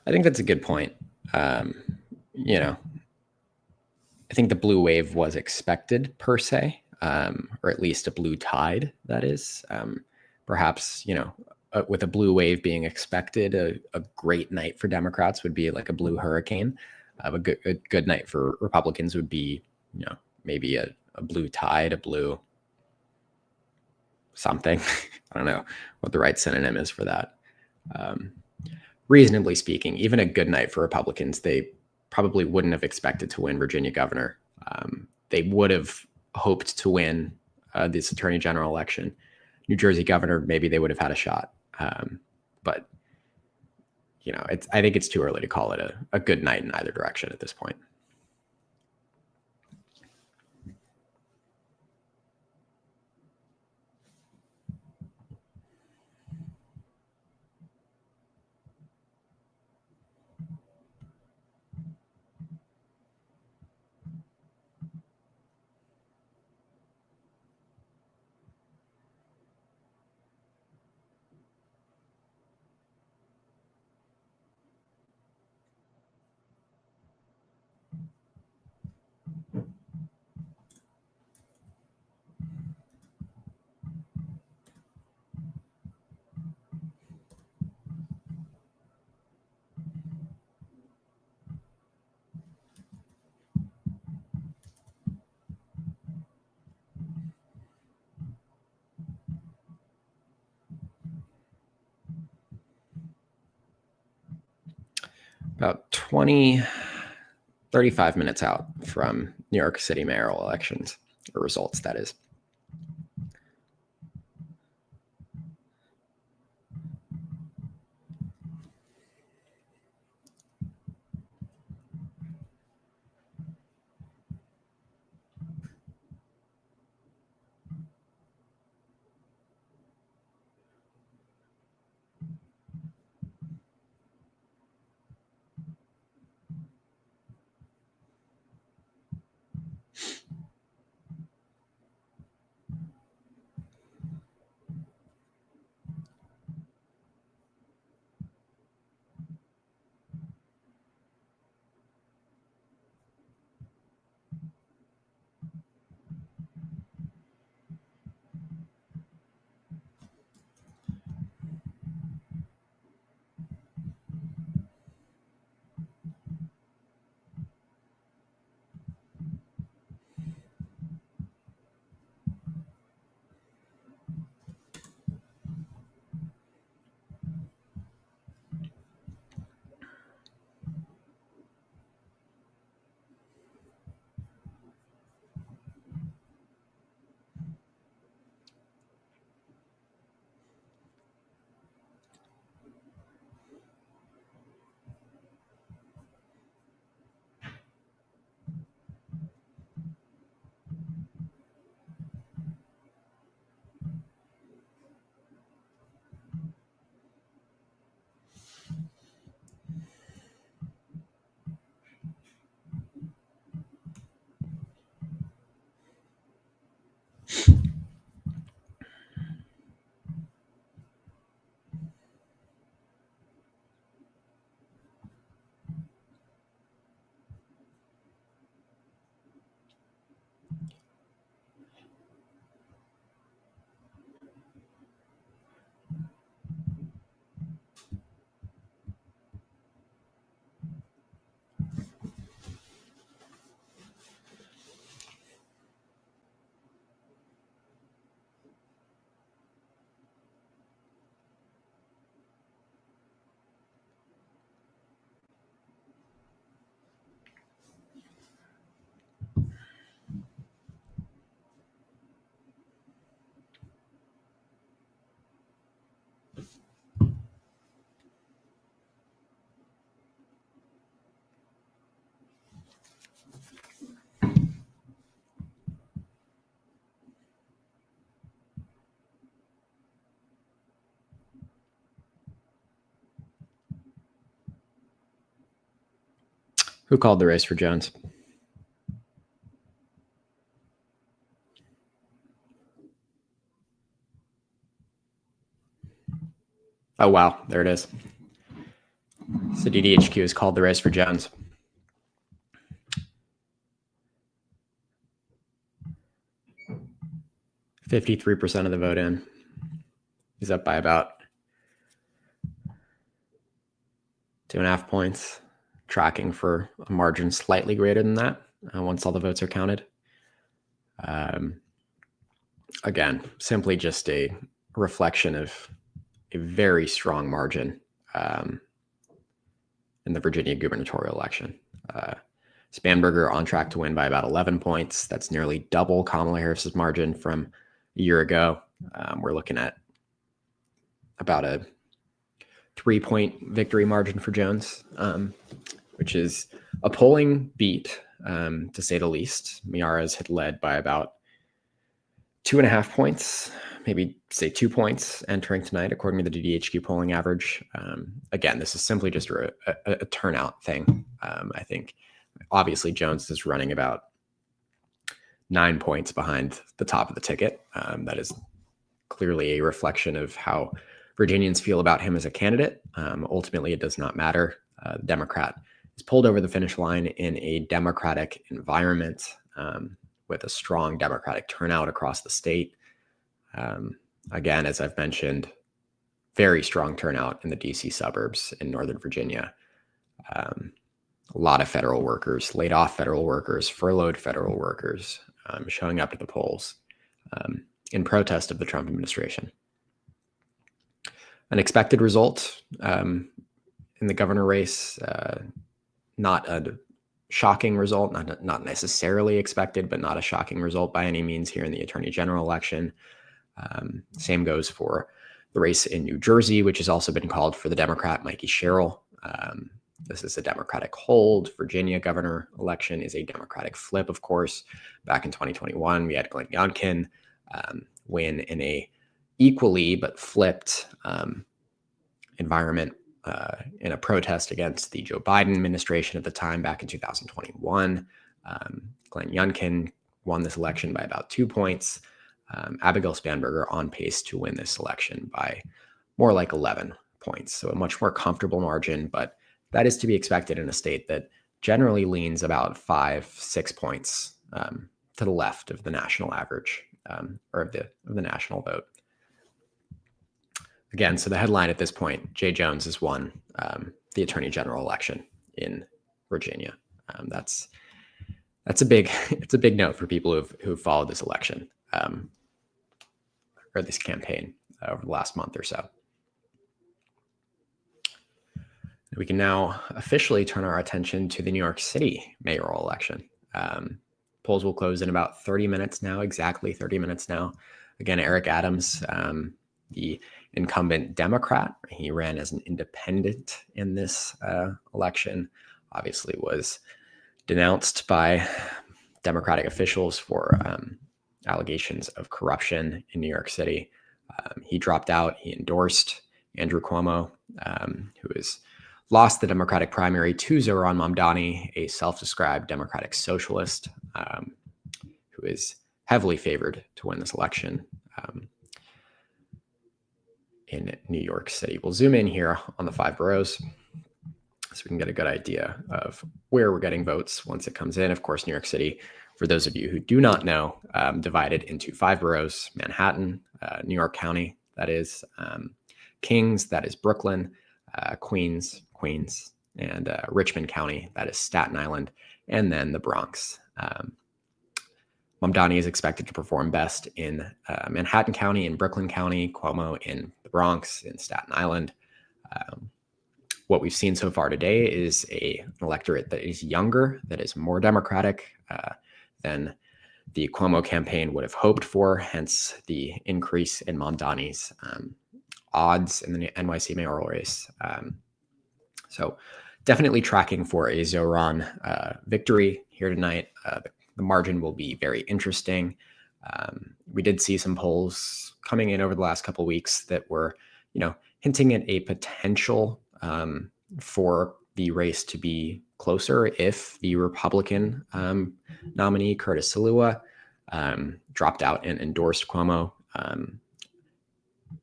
A: I think that's a good point. You know, I think the blue wave was expected per se, or at least a blue tide, that is. Perhaps, with a blue wave being expected, a great night for Democrats would be like a blue hurricane. A good night for Republicans would be, maybe a blue tide, a blue something. I don't know what the right synonym is for that. Reasonably speaking, even a good night for Republicans, they probably wouldn't have expected to win Virginia governor. They would have hoped to win this attorney general election. New Jersey governor, maybe they would have had a shot. But, I think it's too early to call it a good night in either direction at this point. About 35 minutes out from New York City mayoral elections, or results, that is. Who called the race for Jones? Oh, wow. There it is. So DDHQ has called the race for Jones. %53% of the vote in. He's up by about 2.5 points, tracking for a margin slightly greater than that once all the votes are counted. Again, simply just a reflection of a very strong margin in the Virginia gubernatorial election. Spanberger on track to win by about 11 points. That's nearly double Kamala Harris's margin from a year ago. We're looking at about a 3-point victory margin for Jones, which is a polling beat, to say the least. Miyares had led by about 2.5 points, maybe say 2 points entering tonight, according to the DDHQ polling average. Again, this is simply just a turnout thing. I think obviously Jones is running about 9 points behind the top of the ticket. That is clearly a reflection of how Virginians feel about him as a candidate. Ultimately, it does not matter. The Democrat is pulled over the finish line in a Democratic environment with a strong Democratic turnout across the state. Again, as I've mentioned, very strong turnout in the DC suburbs in Northern Virginia. A lot of federal workers, laid off federal workers, furloughed federal workers showing up at the polls in protest of the Trump administration. An expected result in the governor race, not a shocking result, not necessarily expected, but not a shocking result by any means here in the attorney general election. Same goes for the race in New Jersey, which has also been called for the Democrat Mikey Sherrill. This is a Democratic hold. Virginia governor election is a Democratic flip, of course. Back in 2021, we had Glenn Youngkin win in a equally but flipped environment in a protest against the Joe Biden administration at the time back in 2021. Glenn Youngkin won this election by about 2 points. Abigail Spanberger on pace to win this election by more like 11 points. So a much more comfortable margin, but that is to be expected in a state that generally leans about 5-6 points to the left of the national average or of the national vote. Again, so the headline at this point, Jay Jones has won the attorney general election in Virginia. That's a big note for people who've followed this election or this campaign over the last month or so. We can now officially turn our attention to the New York City mayoral election. Polls will close in about 30 minutes now, exactly 30 minutes now. Again, Eric Adams, the incumbent Democrat, he ran as an independent in this election, obviously was denounced by Democratic officials for allegations of corruption in New York City. He dropped out. He endorsed Andrew Cuomo, who has lost the Democratic primary to Zohran Mamdani, a self-described Democratic socialist who is heavily favored to win this election in New York City. We'll zoom in here on the 5 boroughs so we can get a good idea of where we're getting votes once it comes in. Of course, New York City, for those of you who do not know, divided into 5 boroughs: Manhattan, New York County, that is Kings, that is Brooklyn, Queens, and Richmond County, that is Staten Island, and then the Bronx. Mamdani is expected to perform best in Manhattan County, in Brooklyn County, Cuomo in the Bronx, in Staten Island. What we've seen so far today is an electorate that is younger, that is more Democratic than the Cuomo campaign would have hoped for, hence the increase in Mamdani's odds in the NYC mayoral race. So definitely tracking for a Zohran victory here tonight. The margin will be very interesting. We did see some polls coming in over the last couple of weeks that were, hinting at a potential for the race to be closer if the Republican nominee, Curtis Sliwa, dropped out and endorsed Cuomo.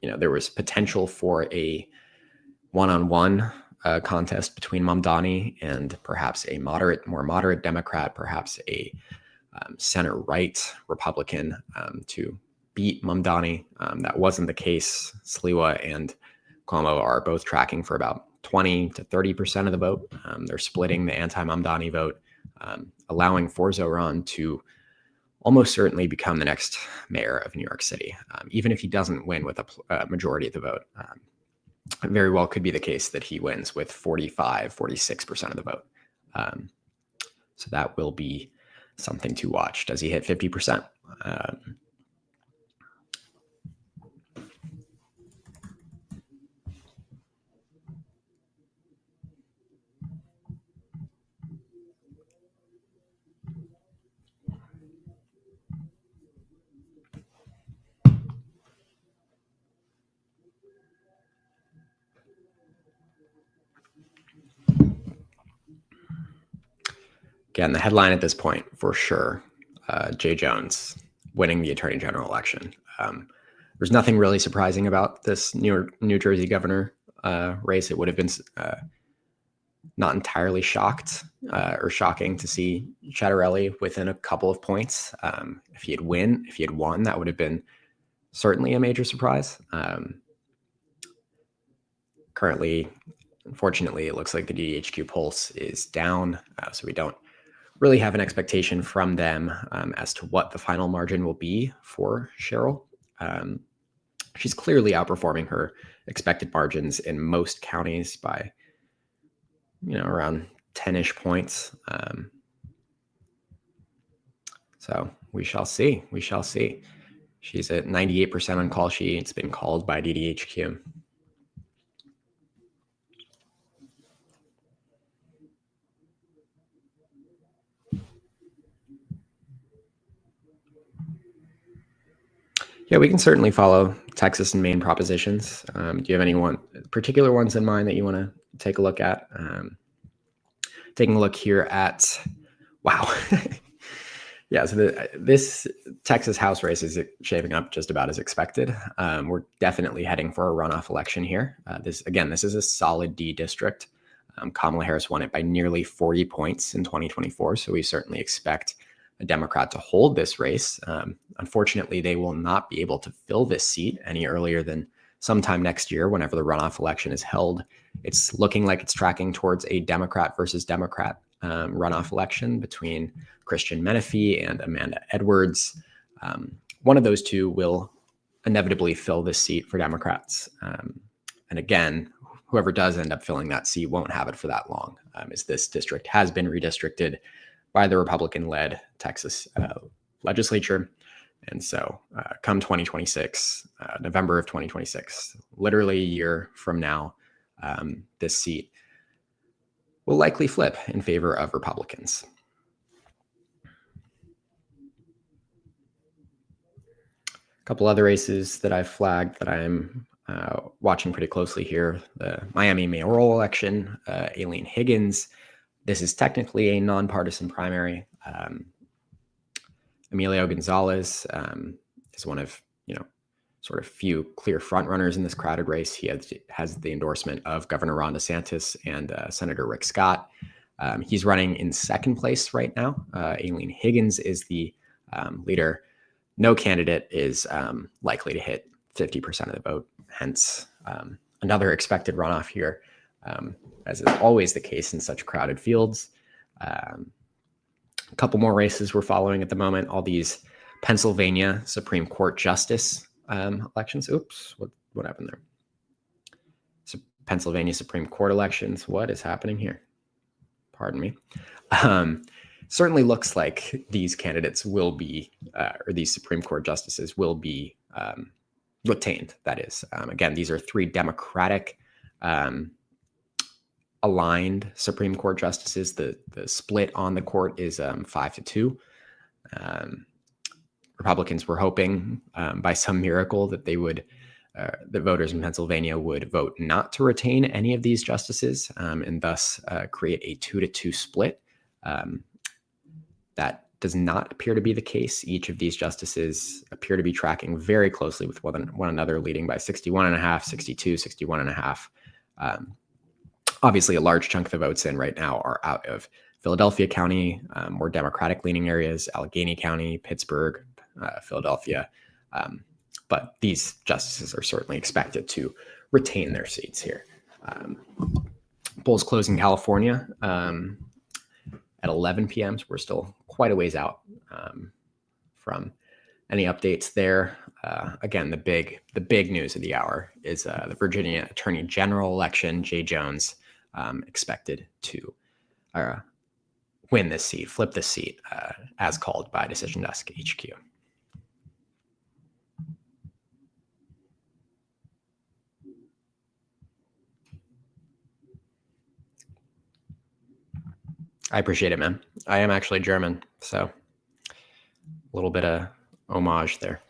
A: There was potential for a one-on-one contest between Mamdani and perhaps a more moderate Democrat, perhaps a center-right Republican to beat Mamdani. That wasn't the case. Sliwa and Cuomo are both tracking for about 20 to 30% of the vote. They're splitting the anti-Mamdani vote, allowing for Zohran to almost certainly become the next mayor of New York City, even if he doesn't win with a majority of the vote. It very well could be the case that he wins with 45, 46% of the vote. So that will be something to watch. Does he hit 50%? Again, the headline at this point, for sure, Jay Jones winning the Attorney General election. There's nothing really surprising about this New Jersey governor race. It would have been not entirely shocking to see Chattarelli within a couple of points. If he had won, that would have been certainly a major surprise. Currently, unfortunately, it looks like the DDHQ pulse is down, so we don't really have an expectation from them as to what the final margin will be for Cheryl. She's clearly outperforming her expected margins in most counties by, around 10-ish points. So we shall see. We shall see. She's at 98% on call sheet. It's been called by DDHQ. Yeah, we can certainly follow Texas and Maine propositions. Do you have any particular ones in mind that you want to take a look at? Taking a look here at, wow. Yeah, so this Texas House race is shaping up just about as expected. We're definitely heading for a runoff election here. This is a solid D district. Kamala Harris won it by nearly 40 points in 2024, so we certainly expect a Democrat to hold this race. Unfortunately, they will not be able to fill this seat any earlier than sometime next year, whenever the runoff election is held. It's looking like it's tracking towards a Democrat versus Democrat runoff election between Christian Menefee and Amanda Edwards. One of those two will inevitably fill this seat for Democrats. And again, whoever does end up filling that seat won't have it for that long, as this district has been redistricted by the Republican-led Texas legislature. And so come 2026, November of 2026, literally a year from now, this seat will likely flip in favor of Republicans. A couple other races that I've flagged that I'm watching pretty closely here. The Miami mayoral election, Aileen Higgins. This is technically a nonpartisan primary. Emilio Gonzalez is one of, sort of few clear frontrunners in this crowded race. He has the endorsement of Governor Ron DeSantis and Senator Rick Scott. He's running in second place right now. Aileen Higgins is the leader. No candidate is likely to hit 50% of the vote. Hence, another expected runoff here, as is always the case in such crowded fields. A couple more races we're following at the moment. All these Pennsylvania Supreme Court justice elections. Oops, what happened there? So Pennsylvania Supreme Court elections. What is happening here? Pardon me. Certainly looks like these candidates will be, or these Supreme Court justices will be retained. That is, again, these are three Democratic aligned Supreme Court justices. The split on the court is 5-2. Republicans were hoping by some miracle that they would that voters in Pennsylvania would vote not to retain any of these justices, and thus create a 2-2 split. That does not appear to be the case. Each of these justices appear to be tracking very closely with one another, leading by 61.5, 62, 61.5. Obviously, a large chunk of the votes in right now are out of Philadelphia County, more Democratic-leaning areas, Allegheny County, Pittsburgh, Philadelphia. But these justices are certainly expected to retain their seats here. Polls close in California at 11 p.m. So we're still quite a ways out from any updates there. Again, the big news of the hour is the Virginia Attorney General election. Jay Jones expected to win this seat, flip this seat, as called by Decision Desk HQ. I appreciate it, man. I am actually German, so a little bit of homage there.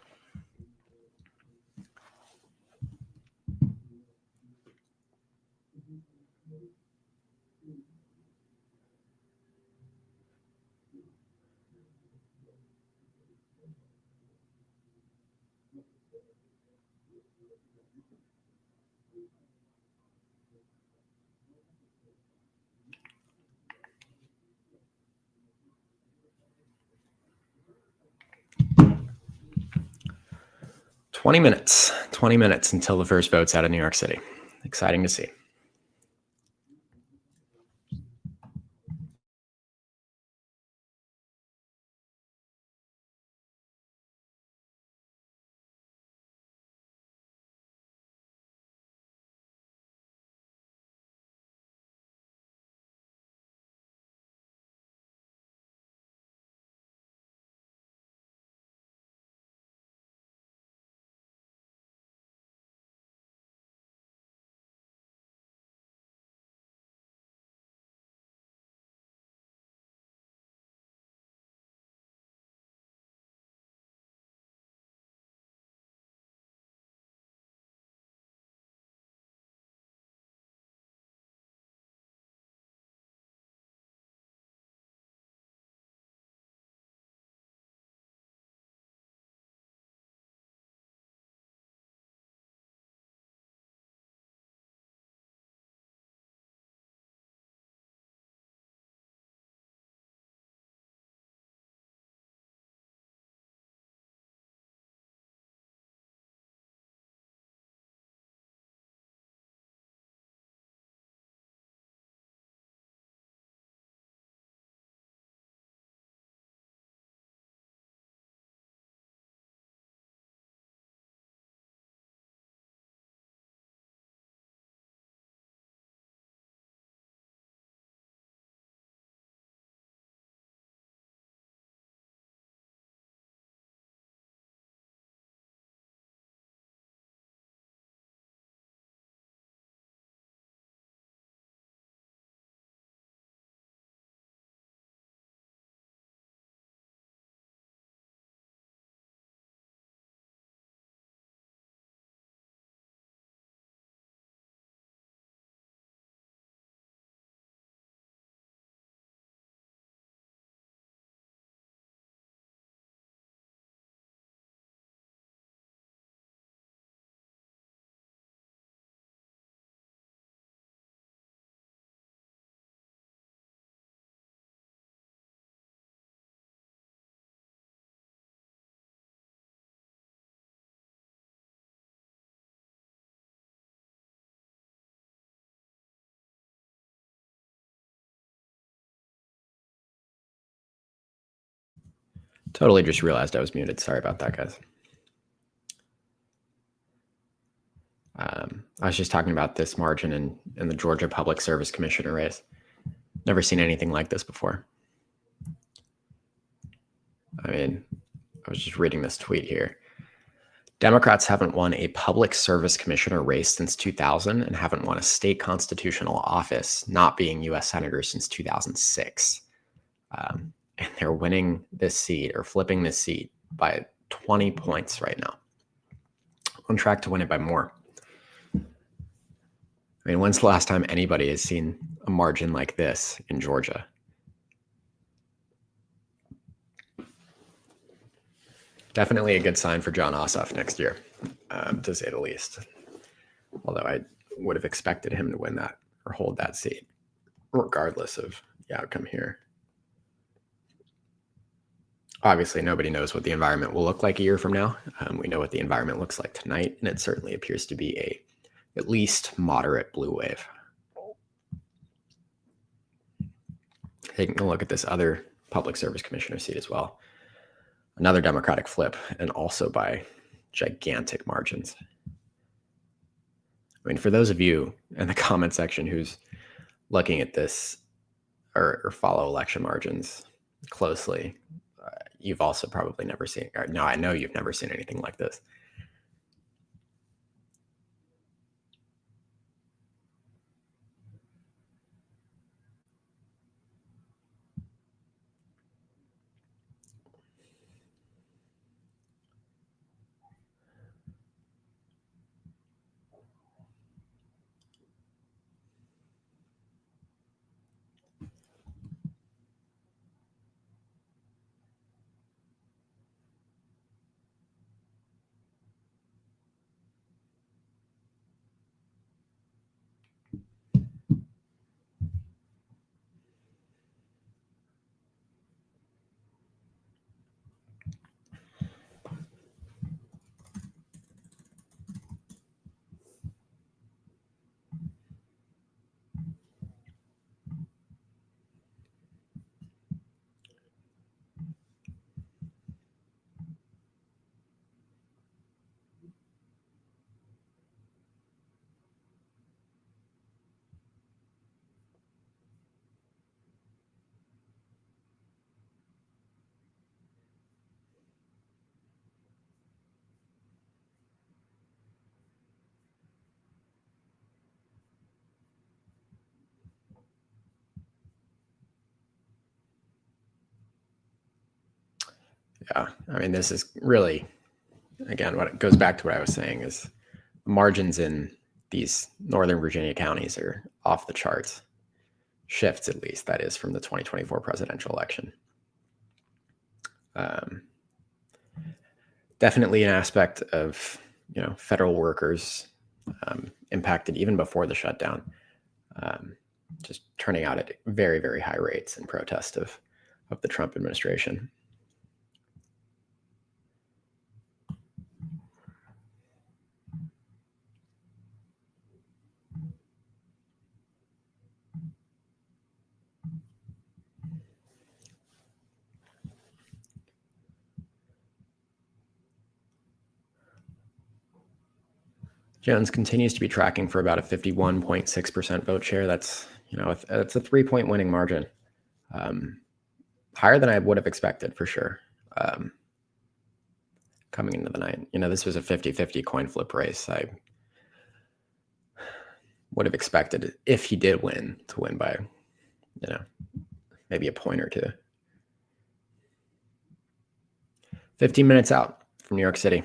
A: $20 minutes until the first vote's out of New York City. Exciting to see. Totally just realized I was muted. Sorry about that, guys. I was just talking about this margin in the Georgia Public Service Commissioner race. Never seen anything like this before. I mean, I was just reading this tweet here. Democrats haven't won a public service commissioner race since 2000 and haven't won a state constitutional office, not being U.S. senators, since 2006. And they're winning this seat or flipping this seat by 20 points right now. on track to win it by more. I mean, when's the last time anybody has seen a margin like this in Georgia? Definitely a good sign for John Ossoff next year, to say the least. Although I would have expected him to win that or hold that seat, regardless of the outcome here. Obviously, nobody knows what the environment will look like a year from now. We know what the environment looks like tonight, and it certainly appears to be a at least moderate blue wave. Taking a look at this other public service commissioner seat as well. Another Democratic flip, and also by gigantic margins. I mean, for those of you in the comment section who's looking at this or follow election margins closely, you've also probably never seen, or no, I know you've never seen anything like this. Yeah, I mean, this is really, again, what it goes back to what I was saying is margins in these Northern Virginia counties are off the charts. Shifts, at least, that is, from the 2024 presidential election. Definitely an aspect of, federal workers impacted even before the shutdown, just turning out at very, very high rates in protest of the Trump administration. Jones continues to be tracking for about a 51.6% vote share. That's, it's a 3-point winning margin. Higher than I would have expected, for sure. Coming into the night, this was a 50-50 coin flip race. I would have expected, if he did win, to win by, maybe a point or two. 15 minutes out from New York City.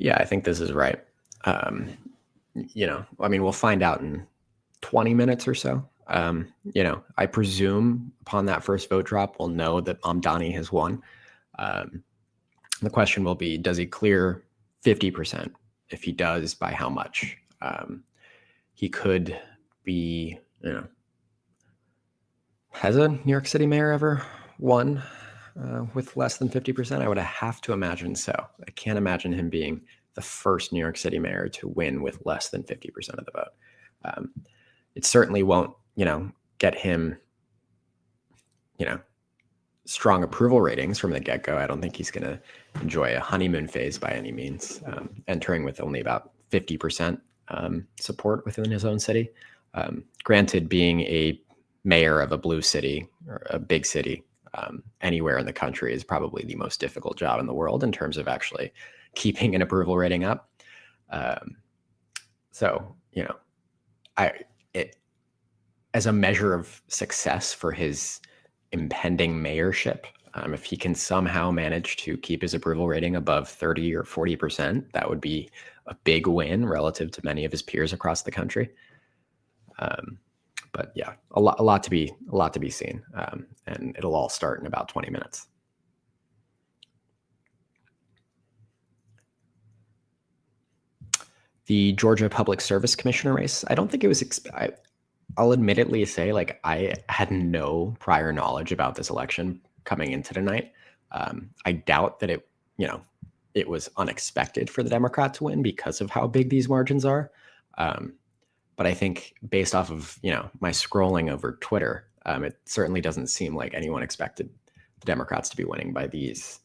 A: Yeah, I think this is right. We'll find out in 20 minutes or so. I presume upon that first vote drop, we'll know that Mamdani has won. The question will be, does he clear 50%? If he does, by how much? he could be, has a New York City mayor ever won with less than 50%? I would have to imagine so. I can't imagine him being the first New York City mayor to win with less than 50% of the vote. It certainly won't, get him, strong approval ratings from the get-go. I don't think he's going to enjoy a honeymoon phase by any means, entering with only about 50% support within his own city. Granted, being a mayor of a blue city or a big city anywhere in the country is probably the most difficult job in the world in terms of actually keeping an approval rating up. So, as a measure of success for his impending mayorship, if he can somehow manage to keep his approval rating above 30 or 40%, that would be a big win relative to many of his peers across the country. But yeah, a lot to be seen, and it'll all start in about 20 minutes. The Georgia Public Service Commissioner race, I don't think it was. I'll admittedly say, I had no prior knowledge about this election coming into tonight. I doubt that it was unexpected for the Democrat to win because of how big these margins are. But I think based off of, my scrolling over Twitter, it certainly doesn't seem like anyone expected the Democrats to be winning by these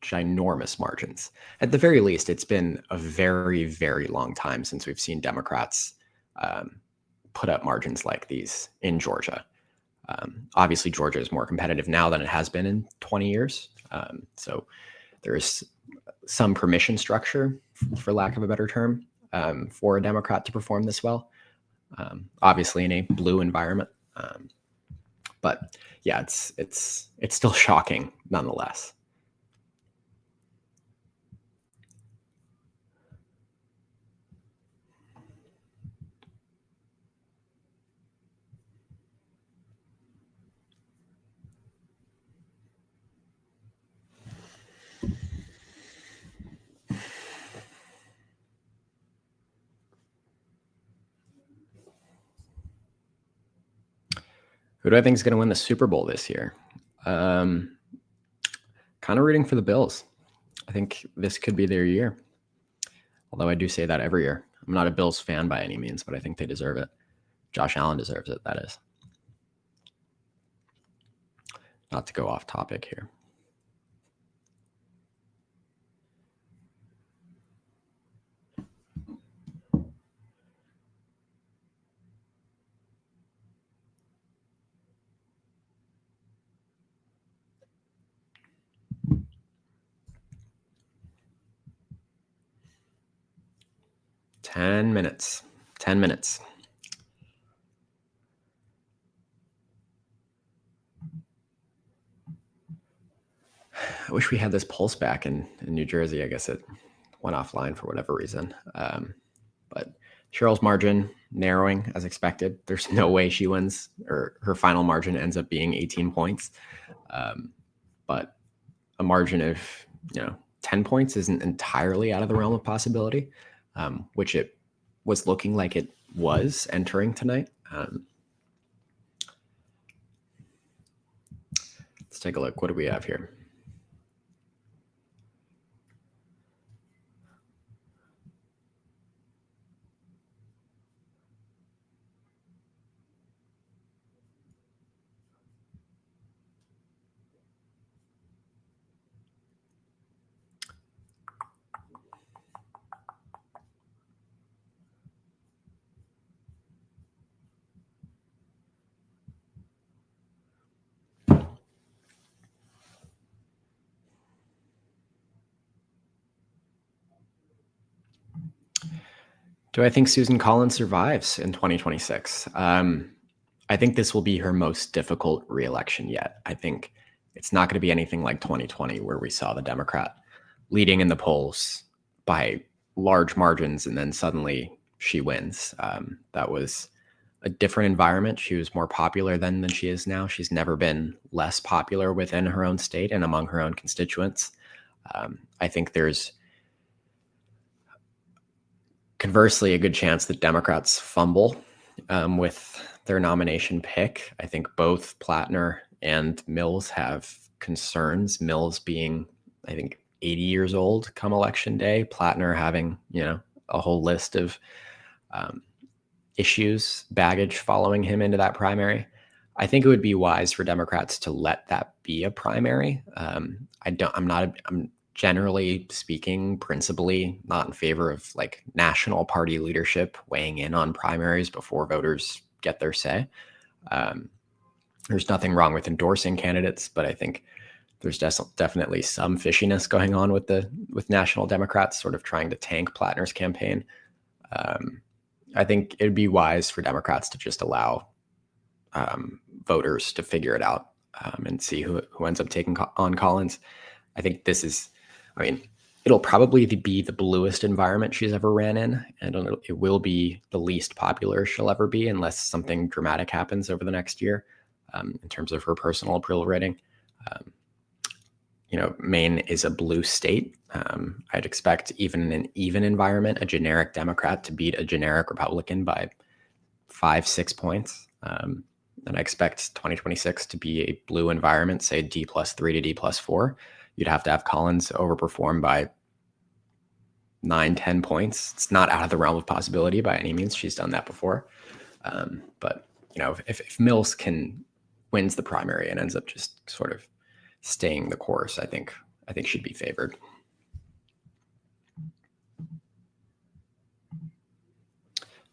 A: ginormous margins. At the very least, it's been a very, very long time since we've seen Democrats put up margins like these in Georgia. Obviously, Georgia is more competitive now than it has been in 20 years. So there's some permission structure, for lack of a better term, for a Democrat to perform this well. Obviously in a blue environment. But yeah, it's still shocking nonetheless. Who do I think is going to win the Super Bowl this year? Kind of rooting for the Bills. I think this could be their year. Although I do say that every year. I'm not a Bills fan by any means, but I think they deserve it. Josh Allen deserves it, that is. Not to go off topic here. Ten minutes. I wish we had this pulse back in New Jersey. I guess it went offline for whatever reason. But Cheryl's margin narrowing as expected. There's no way she wins, or her final margin ends up being 18 points. But a margin of 10 points isn't entirely out of the realm of possibility, which it was looking like it was entering tonight. Let's take a look. What do we have here? Do I think Susan Collins survives in 2026? I think this will be her most difficult reelection yet. I think it's not going to be anything like 2020, where we saw the Democrat leading in the polls by large margins, and then suddenly she wins. That was a different environment. She was more popular then than she is now. She's never been less popular within her own state and among her own constituents. I think there's conversely, a good chance that Democrats fumble with their nomination pick. I think both Plattner and Mills have concerns. Mills being, I think, 80 years old come election day. Plattner having, a whole list of issues, baggage following him into that primary. I think it would be wise for Democrats to let that be a primary. I'm generally speaking, principally not in favor of like national party leadership weighing in on primaries before voters get their say. There's nothing wrong with endorsing candidates, but I think there's definitely some fishiness going on with national Democrats sort of trying to tank Plattner's campaign. I think it'd be wise for Democrats to just allow voters to figure it out and see who ends up taking on Collins. I think it'll probably be the bluest environment she's ever ran in, and it will be the least popular she'll ever be unless something dramatic happens over the next year in terms of her personal approval rating. Maine is a blue state. I'd expect even in an even environment, a generic Democrat to beat a generic Republican by 5-6 points. And I expect 2026 to be a blue environment, say D+3 to D+4. You'd have to have Collins overperform by 9-10 points. It's not out of the realm of possibility by any means. She's done that before. But if Mills wins the primary and ends up just sort of staying the course, I think she'd be favored.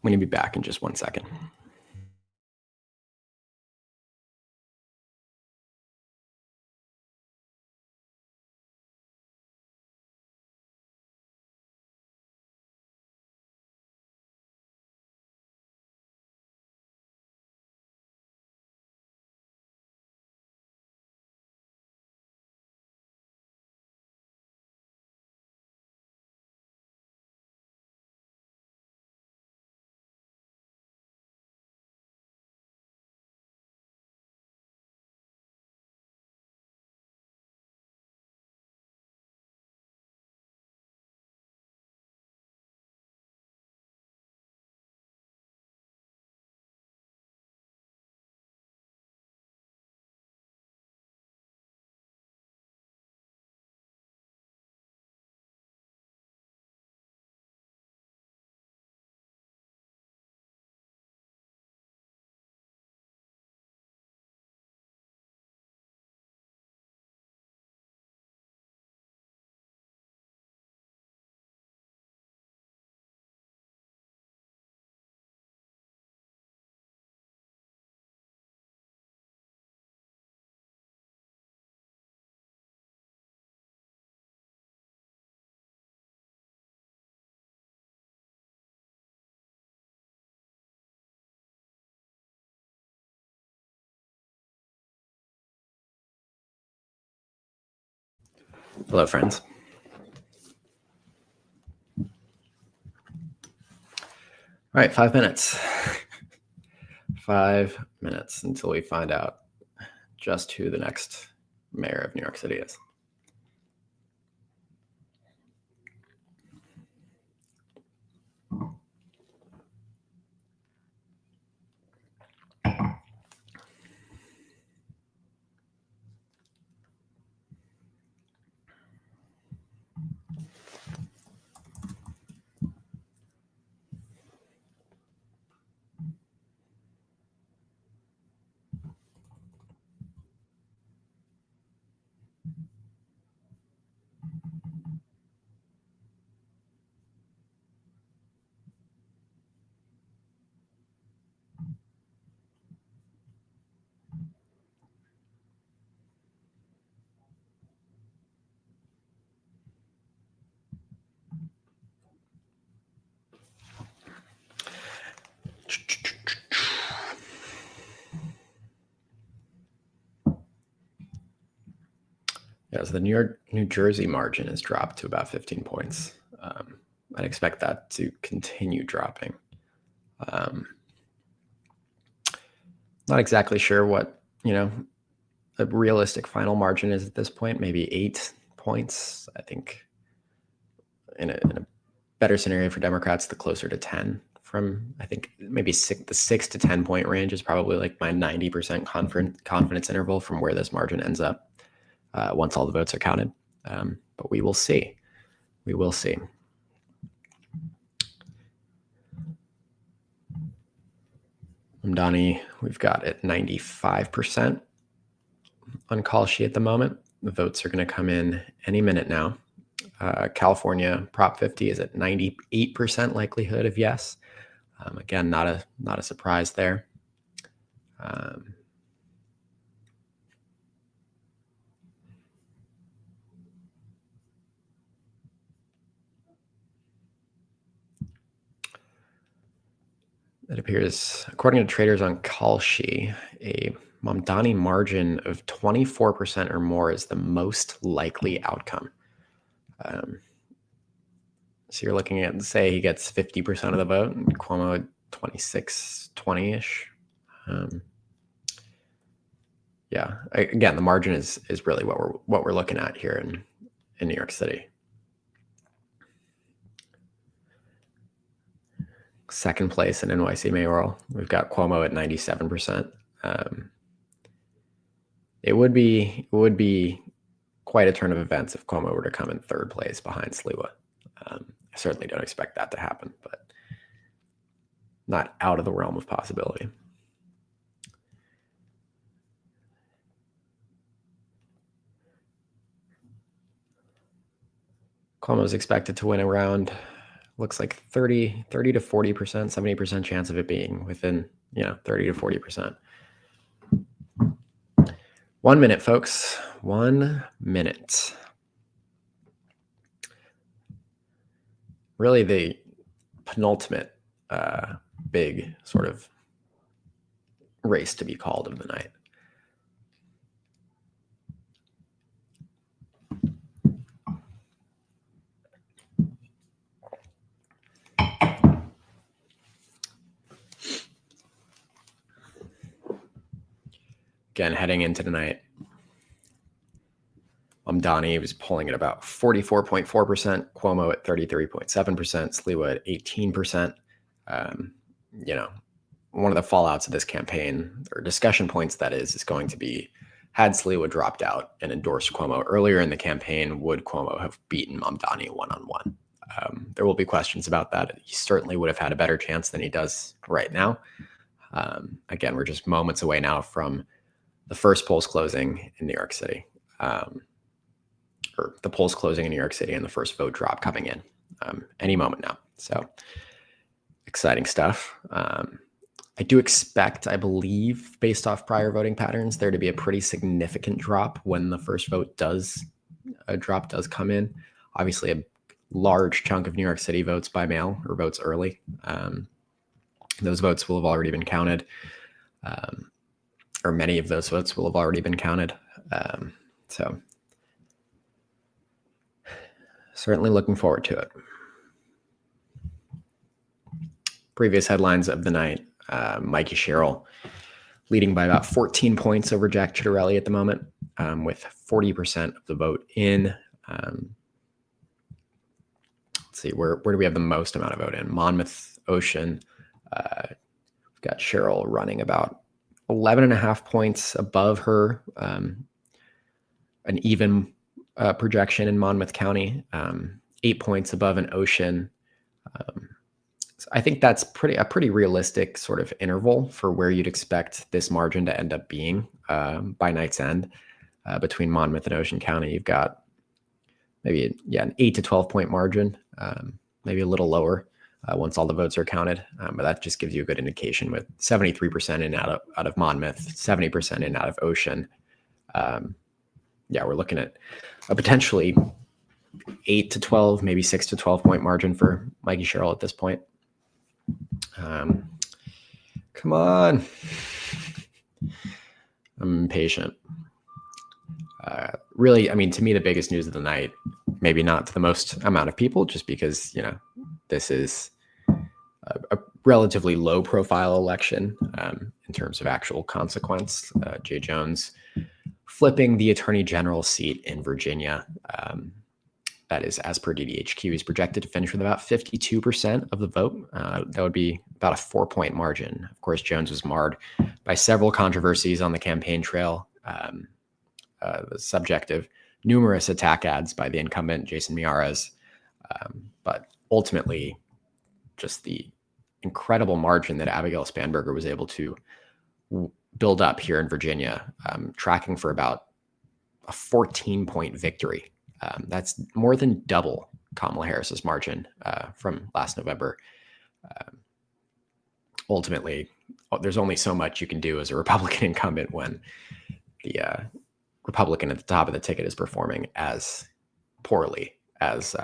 A: I'm going to be back in just 1 second. Hello, friends. All right, 5 minutes. 5 minutes until we find out just who the next mayor of New York City is. Yeah, so the New Jersey margin has dropped to about 15 points. I'd expect that to continue dropping. Not exactly sure what a realistic final margin is at this point. Maybe 8 points. I think in a better scenario for Democrats, the closer to 10 from, I think maybe the 6 to 10 point range is probably like my 90% confidence interval from where this margin ends up once all the votes are counted. But we will see. We will see. Mamdani, we've got at 95% on call sheet at the moment. The votes are going to come in any minute now. California Prop 50 is at 98% likelihood of yes. Again, not a surprise there. It appears, according to traders on Kalshi, a Mamdani margin of 24% or more is the most likely outcome. So you're looking at, say, he gets 50% of the vote, and Cuomo at 26, 20-ish. Yeah, again, the margin is really what we're looking at here in New York City. Second place in NYC mayoral, we've got Cuomo at 97%. It would be quite a turn of events if Cuomo were to come in third place behind Sliwa. I certainly don't expect that to happen, but not out of the realm of possibility. Cuomo is expected to win around, looks like 30 to 40%, 70% chance of it being within, 30 to 40%. 1 minute, folks. 1 minute. Really the penultimate big sort of race to be called of the night. Again, heading into tonight, Mamdani was polling at about 44.4%, Cuomo at 33.7%, Sliwa at 18%. One of the fallouts of this campaign, or discussion points that is going to be, had Sliwa dropped out and endorsed Cuomo earlier in the campaign, would Cuomo have beaten Mamdani one-on-one? There will be questions about that. He certainly would have had a better chance than he does right now. Again, we're just moments away now from the first polls closing in New York City, or the polls closing in New York City and the first vote drop coming in any moment now. So exciting stuff. I do expect, I believe, based off prior voting patterns, there to be a pretty significant drop when the first vote does come in. Obviously, a large chunk of New York City votes by mail or votes early. Those votes will have already been counted. Or many of those votes will have already been counted. So certainly looking forward to it. Previous headlines of the night, Mikey Sherrill leading by about 14 points over Jack Ciattarelli at the moment, with 40% of the vote in. Let's see, where do we have the most amount of vote in? Monmouth, Ocean. We've got Sherrill running about 11.5 points above her, an even projection in Monmouth County, 8 points above an Ocean. So I think that's a pretty realistic sort of interval for where you'd expect this margin to end up being by night's end between Monmouth and Ocean County. You've got maybe an 8 to 12 point margin, maybe a little lower once all the votes are counted. But that just gives you a good indication with 73% in out of Monmouth, 70% in out of Ocean. We're looking at a potentially 8 to 12, maybe 6 to 12 point margin for Mikey Sherrill at this point. Come on. I'm impatient. Really, I mean, to me, the biggest news of the night, maybe not to the most amount of people, just because, this is a relatively low profile election in terms of actual consequence. Jay Jones flipping the attorney general seat in Virginia. that is as per DDHQ, is projected to finish with about 52% of the vote. That would be about a 4-point margin. Of course, Jones was marred by several controversies on the campaign trail, the subject of numerous attack ads by the incumbent Jason Miyares, but ultimately just the incredible margin that Abigail Spanberger was able to build up here in Virginia, tracking for about a 14-point victory. That's more than double Kamala Harris's margin from last November. Ultimately, there's only so much you can do as a Republican incumbent when the Republican at the top of the ticket is performing as poorly as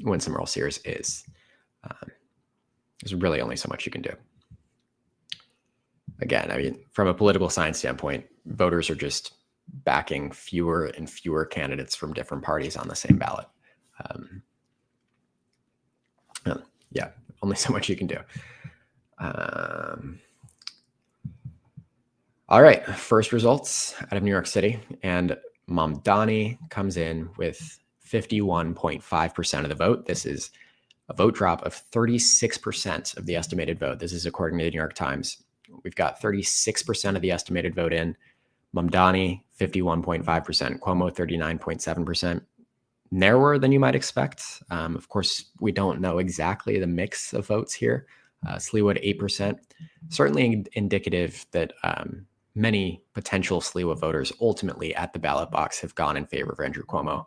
A: Winsome Earl-Sears is. There's really only so much you can do. Again, I mean, from a political science standpoint, voters are just backing fewer and fewer candidates from different parties on the same ballot. Yeah, only so much you can do. All right, first results out of New York City, and Mamdani comes in with 51.5% of the vote. This is a vote drop of 36% of the estimated vote. This is according to the New York Times. We've got 36% of the estimated vote in. Mamdani, 51.5%. Cuomo, 39.7%. Narrower than you might expect. Of course, we don't know exactly the mix of votes here. Sliwa, 8%. Certainly indicative that many potential Sliwa voters ultimately at the ballot box have gone in favor of Andrew Cuomo.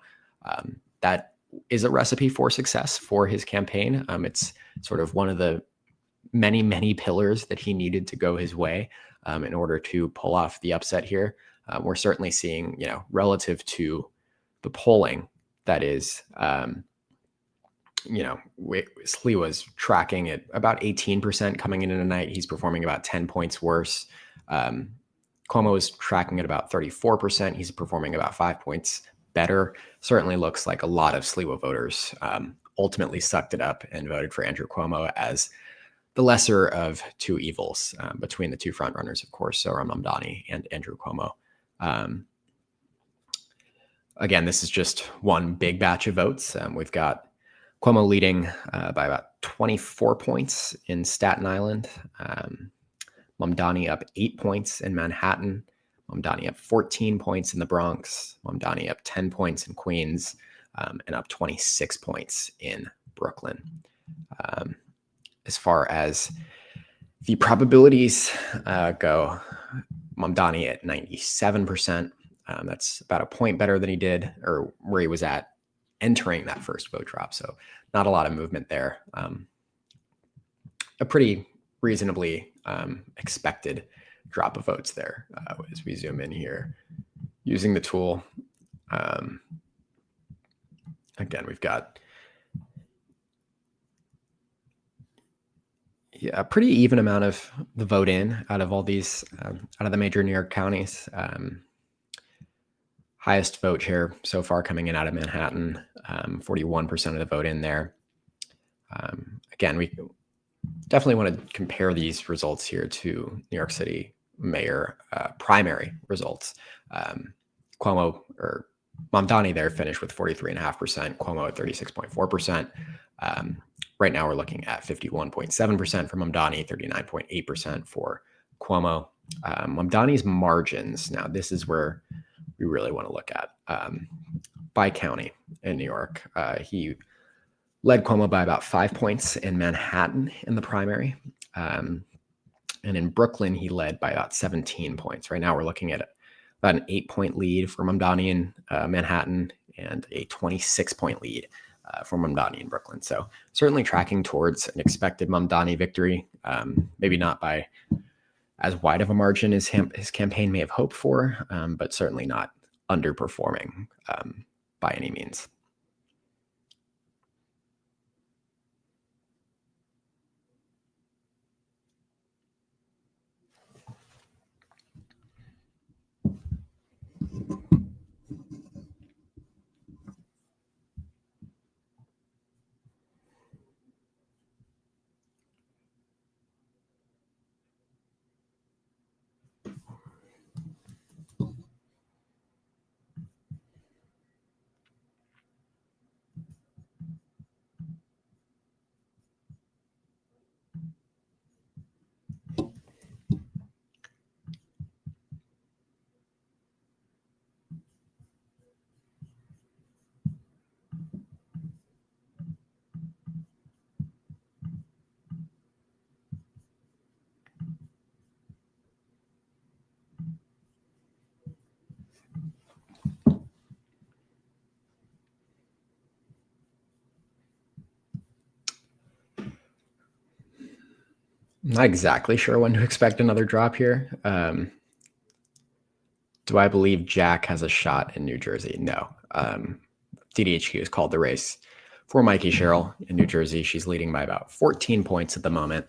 A: That is a recipe for success for his campaign. It's sort of one of the many, many pillars that he needed to go his way in order to pull off the upset here. We're certainly seeing, relative to the polling that is, Sliwa's tracking at about 18% coming into tonight. He's performing about 10 points worse. Cuomo is tracking at about 34%. He's performing about 5 points better. Certainly looks like a lot of Sliwa voters ultimately sucked it up and voted for Andrew Cuomo as the lesser of two evils between the two frontrunners, of course, Zohran Mamdani and Andrew Cuomo. Again, this is just one big batch of votes. We've got Cuomo leading by about 24 points in Staten Island. Mamdani up 8 points in Manhattan. Mamdani up 14 points in the Bronx. Mamdani up 10 points in Queens, and up 26 points in Brooklyn. As far as the probabilities go, Mamdani at 97%. That's about a point better than he did, or where he was at entering that first vote drop. So not a lot of movement there. A pretty reasonably expected drop of votes there as we zoom in here using the tool. Again, we've got a pretty even amount of the vote in out of all these, out of the major New York counties. Highest vote share so far coming in out of Manhattan, 41% of the vote in there. Again, we definitely want to compare these results here to New York City mayor primary results. Cuomo or Mamdani there finished with 43.5%, Cuomo at 36.4%. Right now we're looking at 51.7% for Mamdani, 39.8% for Cuomo. Mamdani's margins, now this is where we really want to look at. By county in New York, he led Cuomo by about 5 points in Manhattan in the primary. And in Brooklyn, he led by about 17 points. Right now we're looking at about an 8-point lead for Mamdani in Manhattan and a 26-point lead for Mamdani in Brooklyn. So certainly tracking towards an expected Mamdani victory, maybe not by as wide of a margin as his campaign may have hoped for, but certainly not underperforming by any means. Not exactly sure when to expect another drop here. Do I believe Jack has a shot in New Jersey? No. DDHQ has called the race for Mikey Sherrill in New Jersey. She's leading by about 14 points at the moment.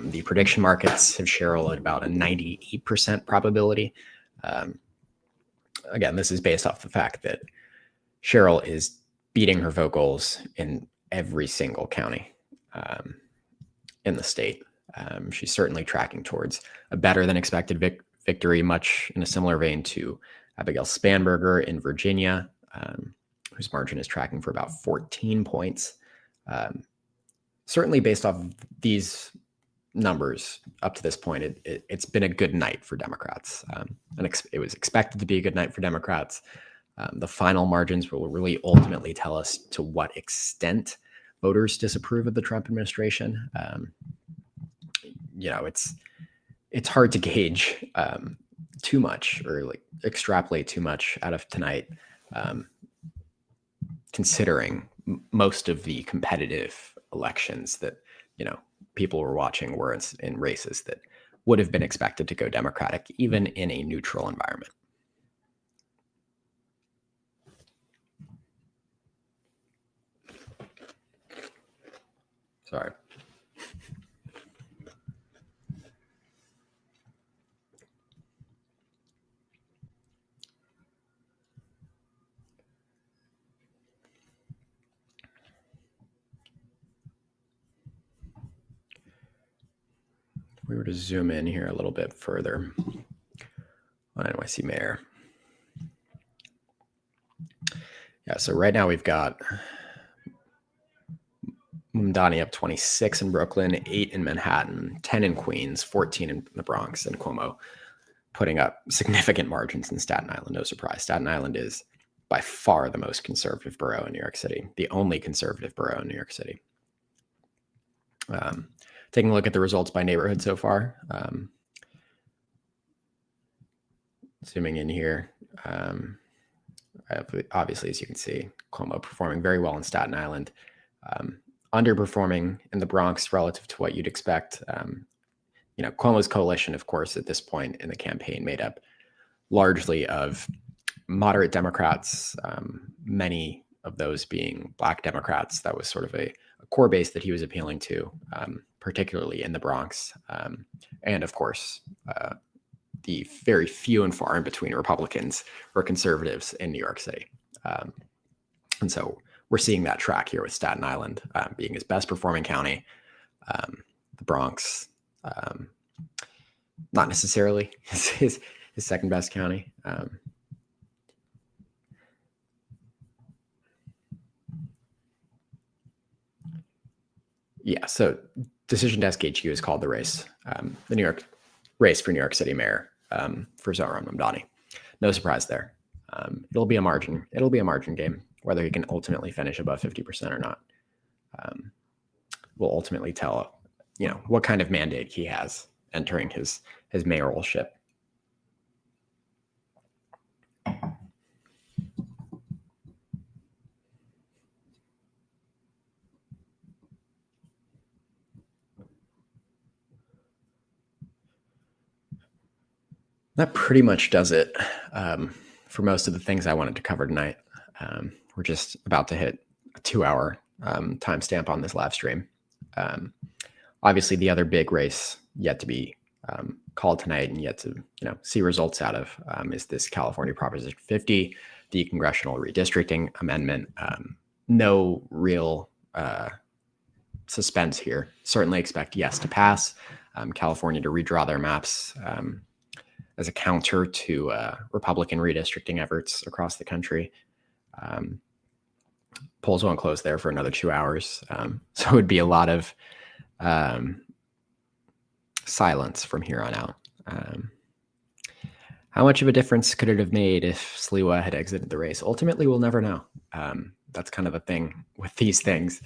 A: The prediction markets have Sherrill at about a 98% probability. Again, this is based off the fact that Sherrill is beating her vote goals in every single county in the state. She's certainly tracking towards a better than expected victory, much in a similar vein to Abigail Spanberger in Virginia, whose margin is tracking for about 14 points. Certainly based off these numbers up to this point, it's been a good night for Democrats. And it was expected to be a good night for Democrats. The final margins will really ultimately tell us to what extent voters disapprove of the Trump administration. It's hard to gauge too much or like extrapolate too much out of tonight, considering most of the competitive elections that people were watching were in races that would have been expected to go Democratic, even in a neutral environment. Sorry. If we were to zoom in here a little bit further on NYC mayor. Yeah, so right now we've got Mamdani up 26 in Brooklyn, 8 in Manhattan, 10 in Queens, 14 in the Bronx, and Cuomo putting up significant margins in Staten Island. No surprise. Staten Island is by far the most conservative borough in New York City, the only conservative borough in New York City. Taking a look at the results by neighborhood so far. Zooming in here. Obviously, as you can see, Cuomo performing very well in Staten Island. Underperforming in the Bronx relative to what you'd expect. Cuomo's coalition, of course, at this point in the campaign made up largely of moderate Democrats, many of those being Black Democrats. That was sort of a core base that he was appealing to, particularly in the Bronx. And of course, the very few and far in between Republicans or conservatives in New York City. And so we're seeing that track here with Staten Island being his best performing county. The Bronx, not necessarily his second best county. Yeah, so Decision Desk HQ is called the race, the New York race for New York City mayor for Zohran Mamdani. No surprise there. It'll be a margin. It'll be a margin game. Whether he can ultimately finish above 50% or not will ultimately tell, what kind of mandate he has entering his mayoralship. That pretty much does it for most of the things I wanted to cover tonight. We're just about to hit a 2-hour timestamp on this live stream. Obviously, the other big race yet to be called tonight and yet to see results out of is this California Proposition 50, the congressional redistricting amendment. No real suspense here. Certainly expect yes to pass. California to redraw their maps as a counter to Republican redistricting efforts across the country. Polls won't close there for another 2 hours. So it would be a lot of silence from here on out. How much of a difference could it have made if Sliwa had exited the race? Ultimately, we'll never know. That's kind of the thing with these things.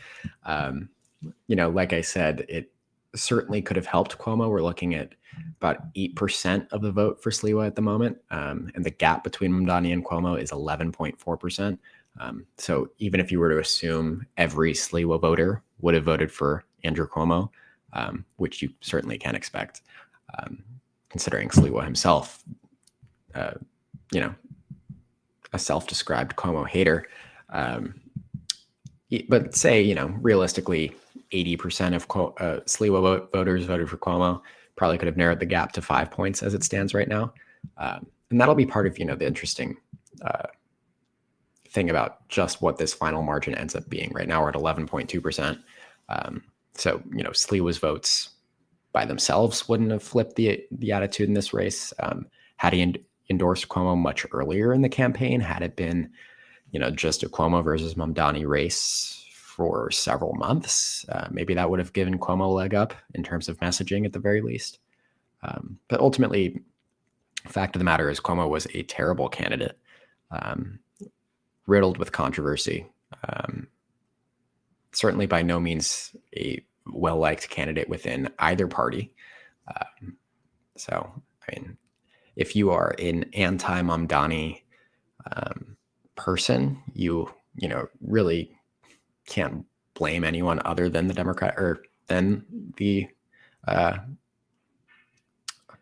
A: Like I said, it certainly could have helped Cuomo. We're looking at about 8% of the vote for Sliwa at the moment. And the gap between Mamdani and Cuomo is 11.4%. So even if you were to assume every Sliwa voter would have voted for Andrew Cuomo, which you certainly can expect, considering Sliwa himself, a self-described Cuomo hater. But say, realistically, 80% of Sliwa voters voted for Cuomo. Probably could have narrowed the gap to 5 points as it stands right now. And that'll be part of, the interesting thing about just what this final margin ends up being. Right now we're at 11.2%. So, Sliwa's votes by themselves wouldn't have flipped the attitude in this race. Had he endorsed Cuomo much earlier in the campaign, had it been, just a Cuomo versus Mamdani race for several months, maybe that would have given Cuomo a leg up in terms of messaging at the very least. But ultimately, fact of the matter is Cuomo was a terrible candidate, riddled with controversy. Certainly by no means a well-liked candidate within either party. So, if you are an anti-Mamdani person, you really can't blame anyone other than the Democrat or than the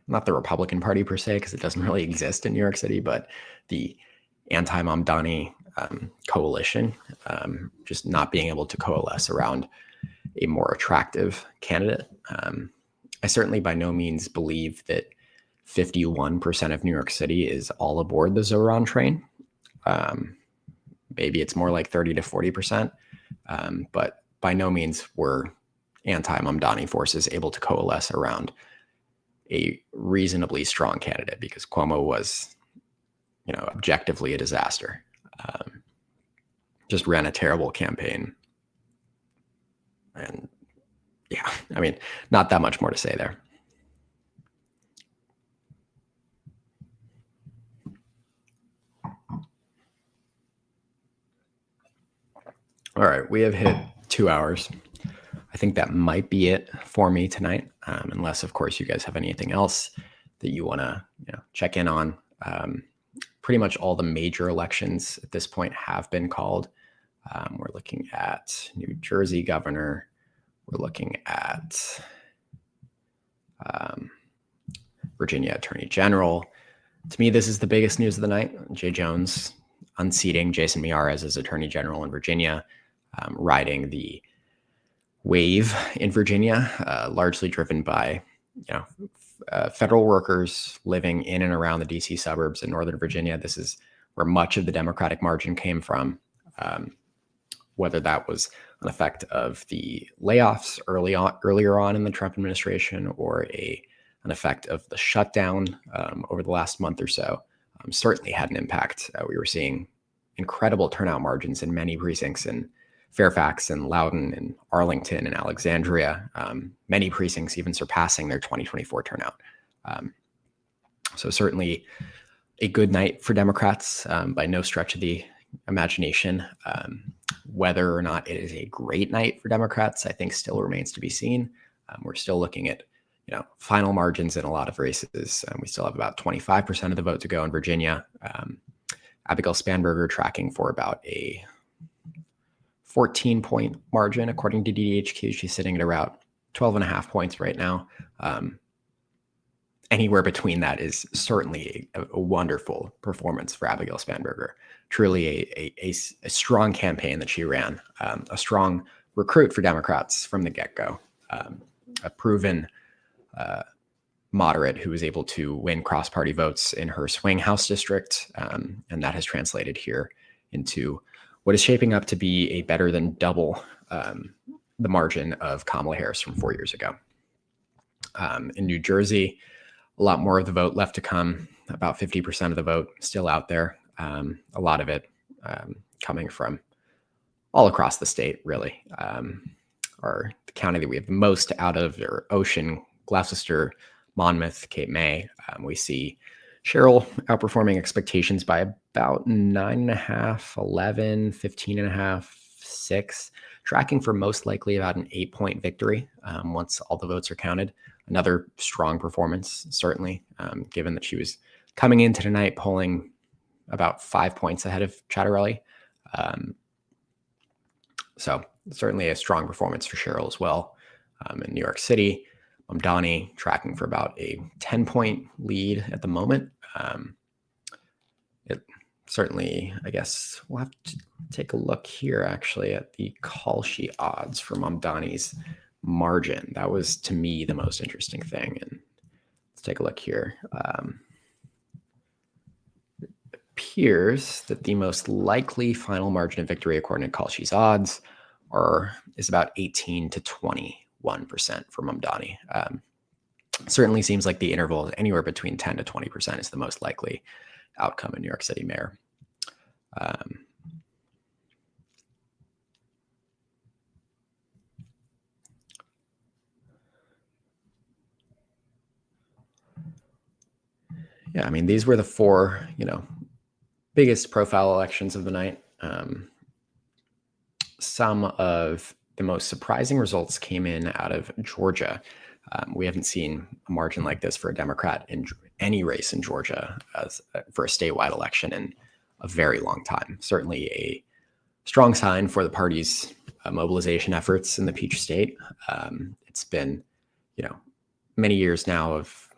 A: not the Republican Party per se, because it doesn't really exist in New York City, but the anti-Mamdani coalition, just not being able to coalesce around a more attractive candidate. I certainly by no means believe that 51% of New York City is all aboard the Zohran train. Maybe it's more like 30 to 40%, but by no means were anti-Mamdani forces able to coalesce around a reasonably strong candidate, because Cuomo was, objectively a disaster. Just ran a terrible campaign. And yeah, not that much more to say there. All right, we have hit 2 hours. I think that might be it for me tonight, unless, of course, you guys have anything else that you want to check in on. Pretty much all the major elections at this point have been called. We're looking at New Jersey governor. We're looking at Virginia attorney general. To me, this is the biggest news of the night. Jay Jones unseating Jason Miyares as attorney general in Virginia, riding the wave in Virginia, largely driven by federal workers living in and around the DC suburbs in Northern Virginia. This is where much of the Democratic margin came from, whether that was an effect of the layoffs earlier on in the Trump administration, or an effect of the shutdown over the last month or so, certainly had an impact. We were seeing incredible turnout margins in many precincts in Fairfax and Loudoun and Arlington and Alexandria, many precincts even surpassing their 2024 turnout. So certainly a good night for Democrats, by no stretch of the imagination. Whether or not it is a great night for Democrats, I think still remains to be seen. We're still looking at final margins in a lot of races. We still have about 25% of the vote to go in Virginia. Abigail Spanberger tracking for about a 14-point margin, according to DDHQ. She's sitting at around 12.5 points right now. Anywhere between that is certainly a wonderful performance for Abigail Spanberger. Truly a strong campaign that she ran, a strong recruit for Democrats from the get-go, a proven moderate who was able to win cross-party votes in her swing House district, and that has translated here into what is shaping up to be a better than double the margin of Kamala Harris from 4 years ago. In New Jersey, a lot more of the vote left to come, about 50% of the vote still out there, a lot of it coming from all across the state, really. The county that we have the most out of are Ocean, Gloucester, Monmouth, Cape May. We see Cheryl outperforming expectations by about 9.5, 11, 15.5, 6, tracking for most likely about an 8-point victory once all the votes are counted. Another strong performance, certainly, given that she was coming into tonight polling about 5 points ahead of Chattarelli. So certainly a strong performance for Cheryl as well. In New York City, Mamdani tracking for about a 10-point lead at the moment. It certainly, I guess, we'll have to take a look here actually at the call sheet odds for Mamdani's margin. That was, to me, the most interesting thing. And let's take a look here. It appears that the most likely final margin of victory according to call sheet odds is about 18 to 21% for Mamdani. Certainly seems like the interval is anywhere between 10 to 20% is the most likely outcome in New York City mayor. Yeah, I mean, these were the four, biggest profile elections of the night. Some of the most surprising results came in out of Georgia. We haven't seen a margin like this for a Democrat in any race in Georgia for a statewide election in a very long time. Certainly a strong sign for the party's mobilization efforts in the Peach State. It's been, many years now of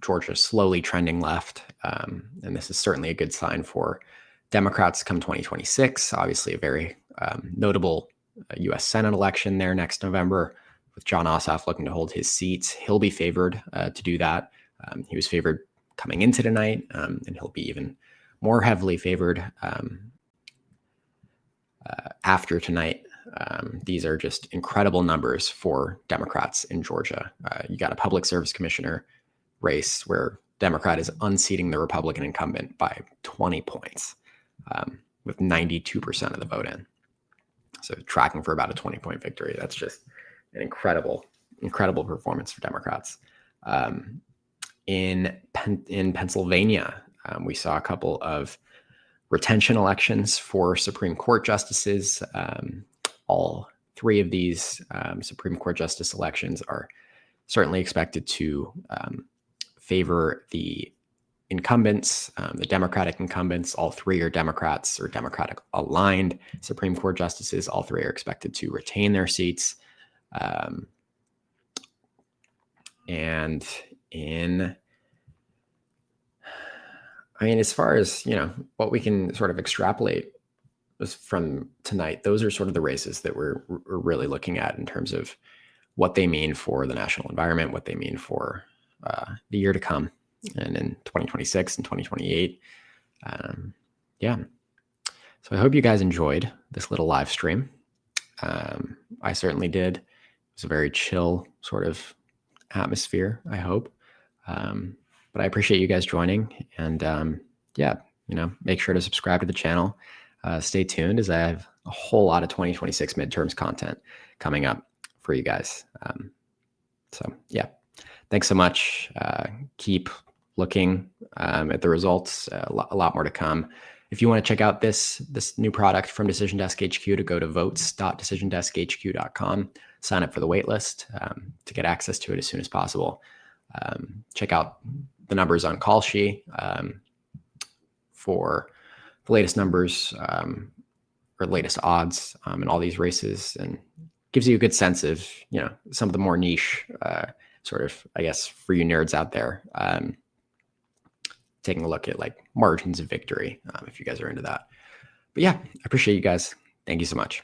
A: Georgia slowly trending left, and this is certainly a good sign for Democrats come 2026. Obviously, a very notable U.S. Senate election there next November, with Jon Ossoff looking to hold his seat. He'll be favored to do that. He was favored coming into tonight, and he'll be even more heavily favored after tonight. These are just incredible numbers for Democrats in Georgia. You got a public service commissioner race where Democrat is unseating the Republican incumbent by 20 points with 92% of the vote in. So tracking for about a 20-point victory. That's just an incredible performance for Democrats. In Pennsylvania, we saw a couple of retention elections for Supreme Court justices. All three of these Supreme Court justice elections are certainly expected to favor the incumbents, the Democratic incumbents. All three are Democrats or Democratic aligned Supreme Court justices. All three are expected to retain their seats. And as far as, what we can sort of extrapolate from tonight, those are sort of the races that we're really looking at in terms of what they mean for the national environment, what they mean for the year to come, and in 2026 and 2028. So I hope you guys enjoyed this little live stream. I certainly did. It was a very chill sort of atmosphere, I hope. But I appreciate you guys joining, and make sure to subscribe to the channel. Stay tuned, as I have a whole lot of 2026 midterms content coming up for you guys. Thanks so much. Keep looking at the results. A lot more to come. If you want to check out this new product from Decision Desk HQ, to go to votes.decisiondeskhq.com, sign up for the waitlist to get access to it as soon as possible. Check out the numbers on call sheet for the latest numbers or latest odds in all these races, and gives you a good sense of, some of the more niche sort of, I guess, for you nerds out there, taking a look at like margins of victory, if you guys are into that. But yeah, I appreciate you guys. Thank you so much.